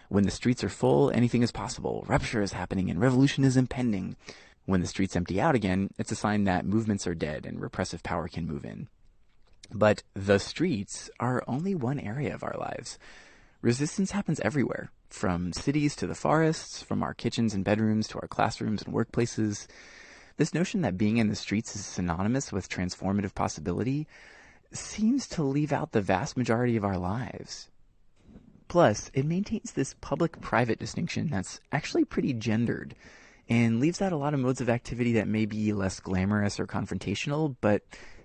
When the streets are full, anything is possible. Rupture is happening and revolution is impending. When the streets empty out again, it's a sign that movements are dead and repressive power can move in. But the streets are only one area of our lives. Resistance happens everywhere, from cities to the forests, from our kitchens and bedrooms to our classrooms and workplaces. This notion that being in the streets is synonymous with transformative possibility seems to leave out the vast majority of our lives. Plus, it maintains this public-private distinction that's actually pretty gendered and leaves out a lot of modes of activity that may be less glamorous or confrontational, but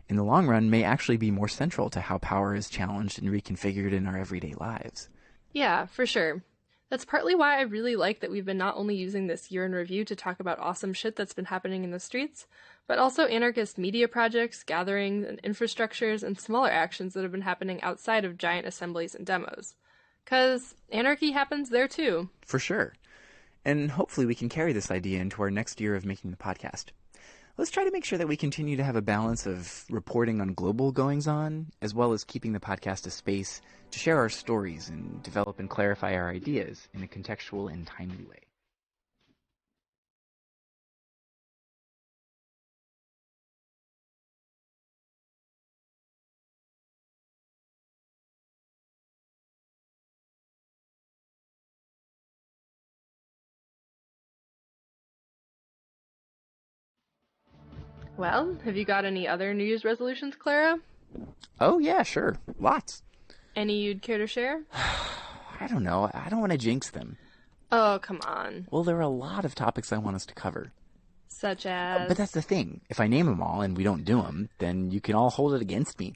in the long run may actually be more central to how power is challenged and reconfigured in our everyday lives. Yeah, for sure. That's partly why I really like that we've been not only using this year in review to talk about awesome shit that's been happening in the streets, but also anarchist media projects, gatherings, and infrastructures, and smaller actions that have been happening outside of giant assemblies and demos. 'Cause anarchy happens there too. For sure. And hopefully we can carry this idea into our next year of making the podcast. Let's try to make sure that we continue to have a balance of reporting on global goings-on, as well as keeping the podcast a space to share our stories and develop and clarify our ideas in a contextual and timely way. Well, have you got any other New Year's resolutions, Clara? Oh, yeah, sure. Lots. Any you'd care to share? I don't know. I don't want to jinx them. Oh, come on. Well, there are a lot of topics I want us to cover. Such as? But that's the thing. If I name them all and we don't do them, then you can all hold it against me.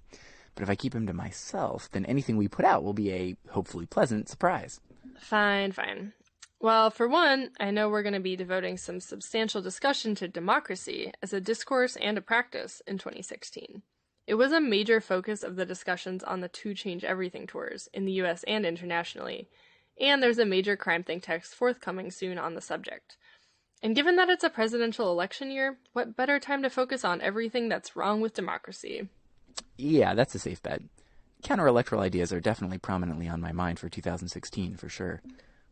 But if I keep them to myself, then anything we put out will be a hopefully pleasant surprise. Fine. Well, for one, I know we're going to be devoting some substantial discussion to democracy as a discourse and a practice in 2016. It was a major focus of the discussions on the To Change Everything tours in the US and internationally, and there's a major crime think text forthcoming soon on the subject. And given that it's a presidential election year, what better time to focus on everything that's wrong with democracy? Yeah, that's a safe bet. Counter-electoral ideas are definitely prominently on my mind for 2016, for sure.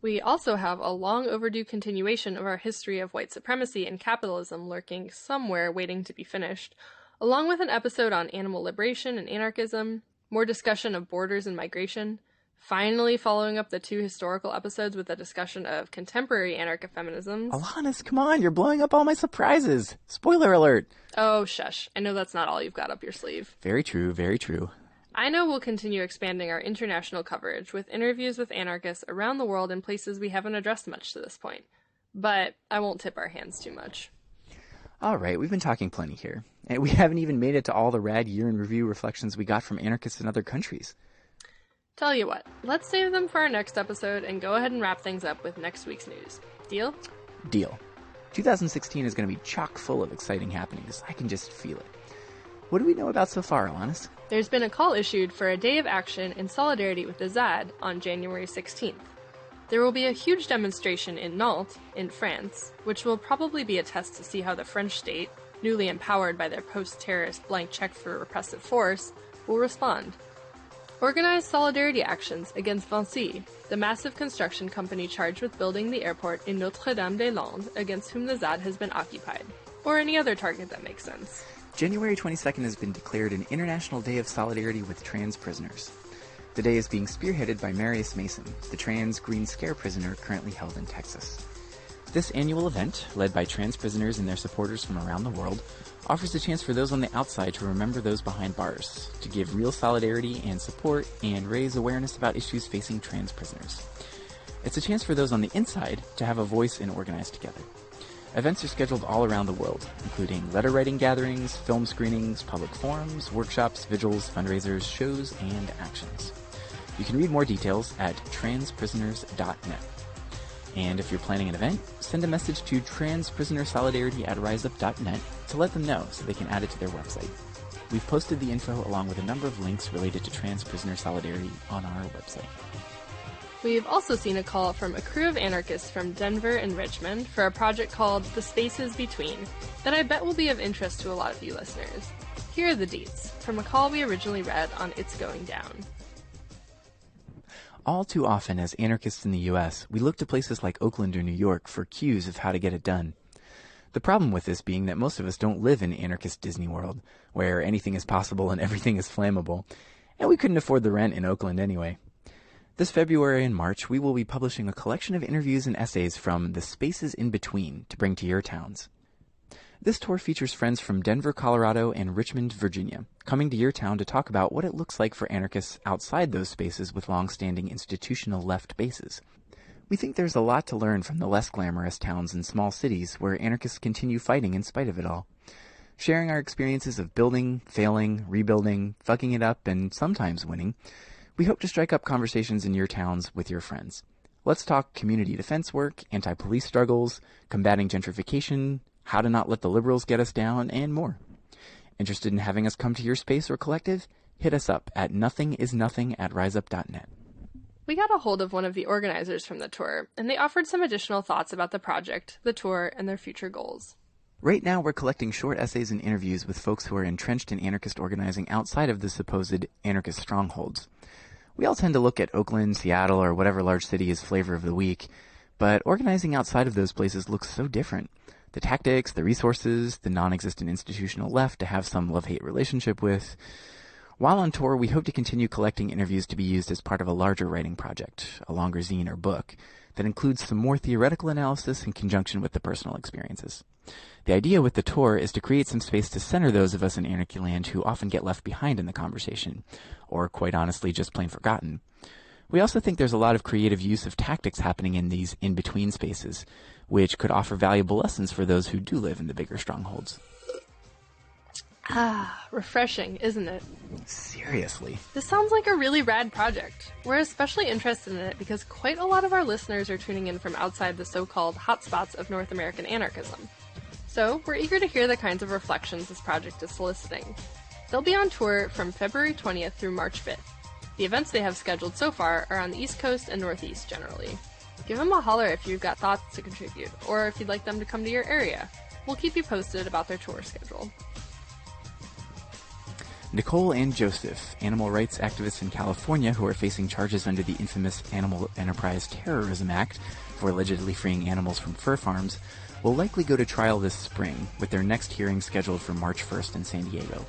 We also have a long overdue continuation of our history of white supremacy and capitalism lurking somewhere waiting to be finished, along with an episode on animal liberation and anarchism, more discussion of borders and migration, finally following up the 2 historical episodes with a discussion of contemporary anarcho-feminisms. Alanis, come on, you're blowing up all my surprises! Spoiler alert! Oh, shush. I know that's not all you've got up your sleeve. Very true, very true. I know we'll continue expanding our international coverage with interviews with anarchists around the world in places we haven't addressed much to this point. But I won't tip our hands too much. Alright, we've been talking plenty here. And we haven't even made it to all the rad year-in-review reflections we got from anarchists in other countries. Tell you what, let's save them for our next episode and go ahead and wrap things up with next week's news. Deal? Deal. 2016 is going to be chock full of exciting happenings. I can just feel it. What do we know about so far, Alanis? There's been a call issued for a day of action in solidarity with the ZAD on January 16th. There will be a huge demonstration in Nantes, in France, which will probably be a test to see how the French state, newly empowered by their post-terrorist blank check for repressive force, will respond. Organized solidarity actions against Vinci, the massive construction company charged with building the airport in Notre-Dame-des-Landes against whom the ZAD has been occupied, or any other target that makes sense. January 22nd has been declared an International Day of Solidarity with Trans Prisoners. The day is being spearheaded by Marius Mason, the trans Green Scare prisoner currently held in Texas. This annual event, led by trans prisoners and their supporters from around the world, offers a chance for those on the outside to remember those behind bars, to give real solidarity and support, and raise awareness about issues facing trans prisoners. It's a chance for those on the inside to have a voice and organize together. Events are scheduled all around the world, including letter-writing gatherings, film screenings, public forums, workshops, vigils, fundraisers, shows, and actions. You can read more details at transprisoners.net. And if you're planning an event, send a message to transprisonersolidarity@riseup.net to let them know so they can add it to their website. We've posted the info along with a number of links related to trans prisoner solidarity on our website. We've also seen a call from a crew of anarchists from Denver and Richmond for a project called The Spaces Between that I bet will be of interest to a lot of you listeners. Here are the deets from a call we originally read on It's Going Down. All too often, as anarchists in the U.S., we look to places like Oakland or New York for cues of how to get it done. The problem with this being that most of us don't live in anarchist Disney World, where anything is possible and everything is flammable, and we couldn't afford the rent in Oakland anyway. This February and March, we will be publishing a collection of interviews and essays from The Spaces in Between to bring to your towns. This tour features friends from Denver, Colorado, and Richmond, Virginia, coming to your town to talk about what it looks like for anarchists outside those spaces with long-standing institutional left bases. We think there's a lot to learn from the less glamorous towns and small cities where anarchists continue fighting in spite of it all. Sharing our experiences of building, failing, rebuilding, fucking it up, and sometimes winning, we hope to strike up conversations in your towns with your friends. Let's talk community defense work, anti-police struggles, combating gentrification, how to not let the liberals get us down, and more. Interested in having us come to your space or collective? Hit us up at nothingisnothing@riseup.net. We got a hold of one of the organizers from the tour, and they offered some additional thoughts about the project, the tour, and their future goals. Right now, we're collecting short essays and interviews with folks who are entrenched in anarchist organizing outside of the supposed anarchist strongholds. We all tend to look at Oakland, Seattle, or whatever large city is flavor of the week, but organizing outside of those places looks so different. The tactics, the resources, the non-existent institutional left to have some love-hate relationship with. While on tour, we hope to continue collecting interviews to be used as part of a larger writing project, a longer zine or book, that includes some more theoretical analysis in conjunction with the personal experiences. The idea with the tour is to create some space to center those of us in Anarchy Land who often get left behind in the conversation, or quite honestly just plain forgotten. We also think there's a lot of creative use of tactics happening in these in-between spaces, which could offer valuable lessons for those who do live in the bigger strongholds. Refreshing, isn't it? Seriously. This sounds like a really rad project. We're especially interested in it because quite a lot of our listeners are tuning in from outside the so-called hotspots of North American anarchism. So, we're eager to hear the kinds of reflections this project is soliciting. They'll be on tour from February 20th through March 5th. The events they have scheduled so far are on the East Coast and Northeast generally. Give them a holler if you've got thoughts to contribute, or if you'd like them to come to your area. We'll keep you posted about their tour schedule. Nicole and Joseph, animal rights activists in California who are facing charges under the infamous Animal Enterprise Terrorism Act for allegedly freeing animals from fur farms, will likely go to trial this spring, with their next hearing scheduled for March 1st in San Diego.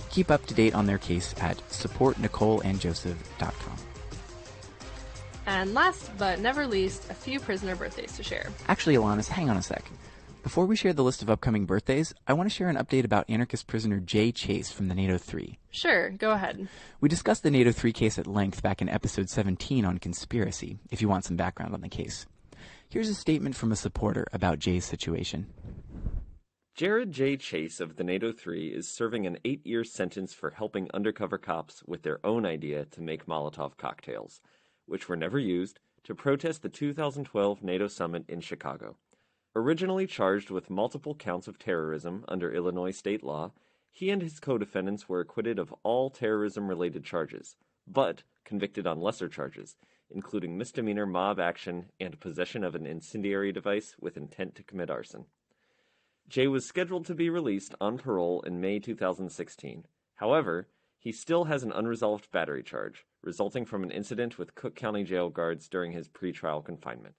Keep up to date on their case at supportnicoleandjoseph.com. And last but never least, a few prisoner birthdays to share. Actually, Alanis, hang on a sec. Before we share the list of upcoming birthdays, I want to share an update about anarchist prisoner Jay Chase from the NATO 3. Sure, go ahead. We discussed the NATO 3 case at length back in episode 17 on conspiracy, if you want some background on the case. Here's a statement from a supporter about Jay's situation. Jared J. Chase of the NATO 3 is serving an 8-year sentence for helping undercover cops with their own idea to make Molotov cocktails, which were never used, to protest the 2012 NATO summit in Chicago. Originally charged with multiple counts of terrorism under Illinois state law, he and his co-defendants were acquitted of all terrorism-related charges, but convicted on lesser charges, including misdemeanor mob action and possession of an incendiary device with intent to commit arson. Jay was scheduled to be released on parole in May 2016. However, he still has an unresolved battery charge, resulting from an incident with Cook County jail guards during his pretrial confinement.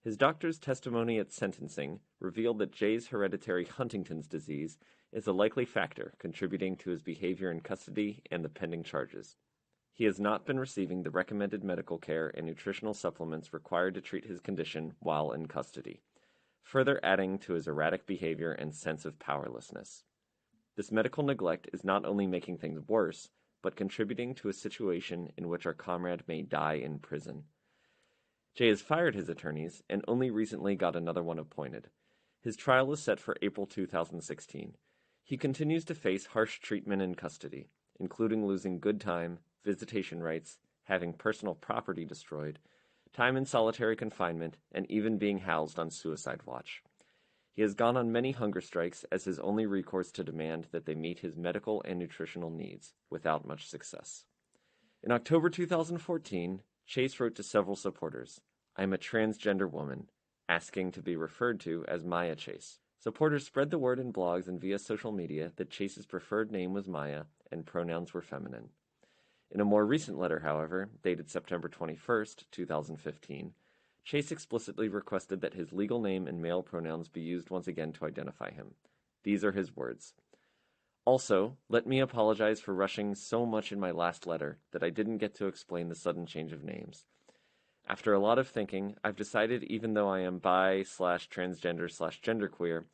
His doctor's testimony at sentencing revealed that Jay's hereditary Huntington's disease is a likely factor contributing to his behavior in custody and the pending charges. He has not been receiving the recommended medical care and nutritional supplements required to treat his condition while in custody, further adding to his erratic behavior and sense of powerlessness. This medical neglect is not only making things worse, but contributing to a situation in which our comrade may die in prison. Jay has fired his attorneys and only recently got another one appointed. His trial is set for April 2016. He continues to face harsh treatment in custody, including losing good time, visitation rights, having personal property destroyed, time in solitary confinement, and even being housed on suicide watch. He has gone on many hunger strikes as his only recourse to demand that they meet his medical and nutritional needs, without much success. In October 2014, Chase wrote to several supporters, "I'm a transgender woman, asking to be referred to as Maya Chase." Supporters spread the word in blogs and via social media that Chase's preferred name was Maya and pronouns were feminine. In a more recent letter, however, dated September 21st, 2015, Chase explicitly requested that his legal name and male pronouns be used once again to identify him. These are his words. "Also, let me apologize for rushing so much in my last letter that I didn't get to explain the sudden change of names. After a lot of thinking, I've decided even though I am bi/transgender/genderqueer,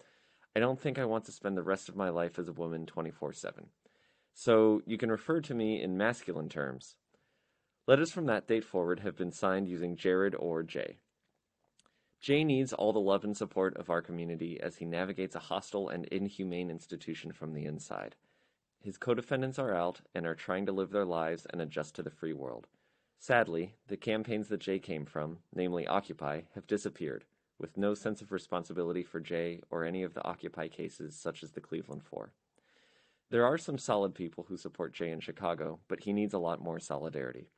I don't think I want to spend the rest of my life as a woman 24/7. So you can refer to me in masculine terms." Letters from that date forward have been signed using Jared or Jay. Jay needs all the love and support of our community as he navigates a hostile and inhumane institution from the inside. His co-defendants are out and are trying to live their lives and adjust to the free world. Sadly, the campaigns that Jay came from, namely Occupy, have disappeared, with no sense of responsibility for Jay or any of the Occupy cases such as the Cleveland Four. There are some solid people who support Jay in Chicago, but he needs a lot more solidarity.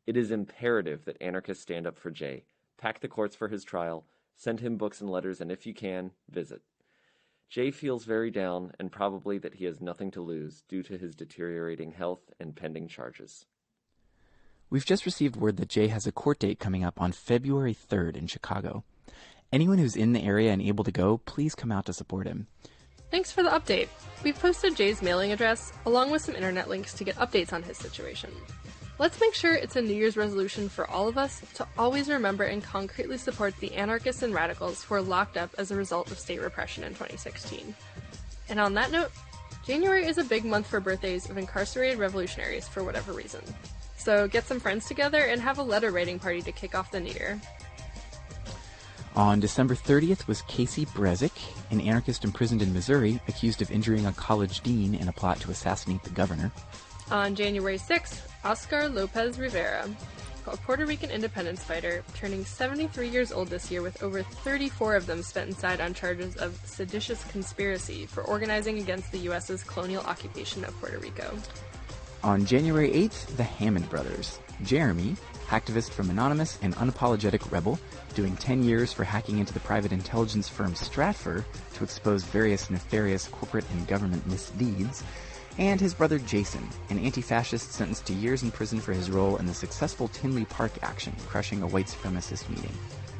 It is imperative that anarchists stand up for Jay, pack the courts for his trial, send him books and letters, and if you can, visit. Jay feels very down and probably that he has nothing to lose due to his deteriorating health and pending charges. We've just received word that Jay has a court date coming up on February 3rd in Chicago. Anyone who's in the area and able to go, please come out to support him. Thanks for the update. We've posted Jay's mailing address, along with some internet links to get updates on his situation. Let's make sure it's a New Year's resolution for all of us to always remember and concretely support the anarchists and radicals who are locked up as a result of state repression in 2016. And on that note, January is a big month for birthdays of incarcerated revolutionaries for whatever reason. So get some friends together and have a letter writing party to kick off the new year. On December 30th was Casey Brezick, an anarchist imprisoned in Missouri, accused of injuring a college dean in a plot to assassinate the governor. On January 6th, Oscar Lopez Rivera, a Puerto Rican independence fighter, turning 73 years old this year with over 34 of them spent inside on charges of seditious conspiracy for organizing against the U.S.'s colonial occupation of Puerto Rico. On January 8th, the Hammond brothers. Jeremy, hacktivist from Anonymous and unapologetic rebel, doing 10 years for hacking into the private intelligence firm Stratfor to expose various nefarious corporate and government misdeeds, and his brother Jason, an anti-fascist sentenced to years in prison for his role in the successful Tinley Park action, crushing a white supremacist meeting.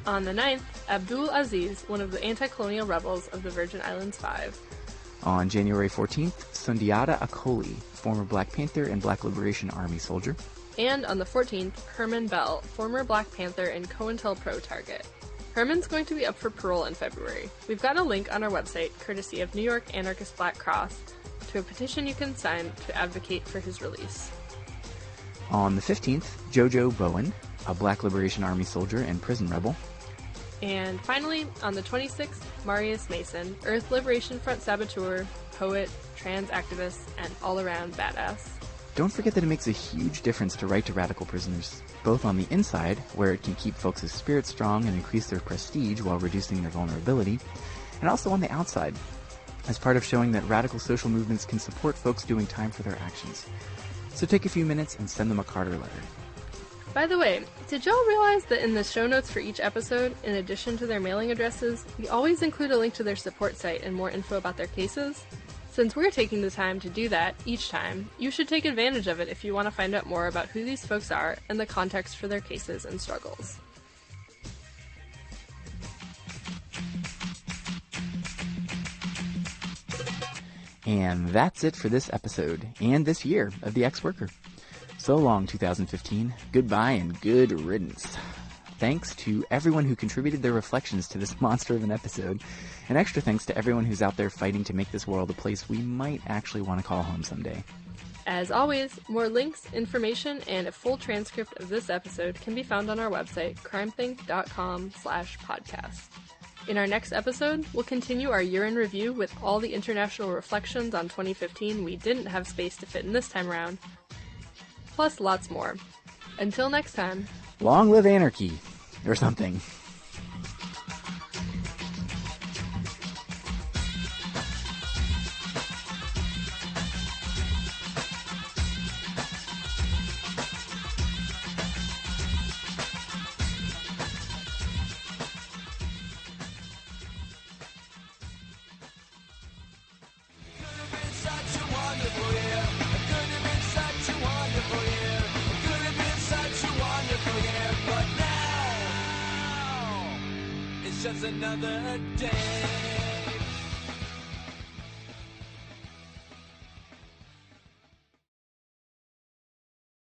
On the 9th, Abdul Aziz, one of the anti-colonial rebels of the Virgin Islands Five. On January 14th, Sundiata Acoli, former Black Panther and Black Liberation Army soldier. And on the 14th, Herman Bell, former Black Panther and COINTELPRO target. Herman's going to be up for parole in February. We've got a link on our website, courtesy of New York Anarchist Black Cross, to a petition you can sign to advocate for his release. On the 15th, Jojo Bowen, a Black Liberation Army soldier and prison rebel. And finally, on the 26th, Marius Mason, Earth Liberation Front saboteur, poet, trans activist, and all-around badass. Don't forget that it makes a huge difference to write to radical prisoners, both on the inside, where it can keep folks' spirits strong and increase their prestige while reducing their vulnerability, and also on the outside, as part of showing that radical social movements can support folks doing time for their actions. So take a few minutes and send them a Carter letter. By the way, did y'all realize that in the show notes for each episode, in addition to their mailing addresses, we always include a link to their support site and more info about their cases? Since we're taking the time to do that each time, you should take advantage of it if you want to find out more about who these folks are and the context for their cases and struggles. And that's it for this episode, and this year of The Ex-Worker. So long, 2015. Goodbye and good riddance. Thanks to everyone who contributed their reflections to this monster of an episode, and extra thanks to everyone who's out there fighting to make this world a place we might actually want to call home someday. As always, more links, information, and a full transcript of this episode can be found on our website, crimethink.com/podcast. In our next episode, we'll continue our year in review with all the international reflections on 2015 we didn't have space to fit in this time around, plus lots more. Until next time. Long live anarchy, or something. another day.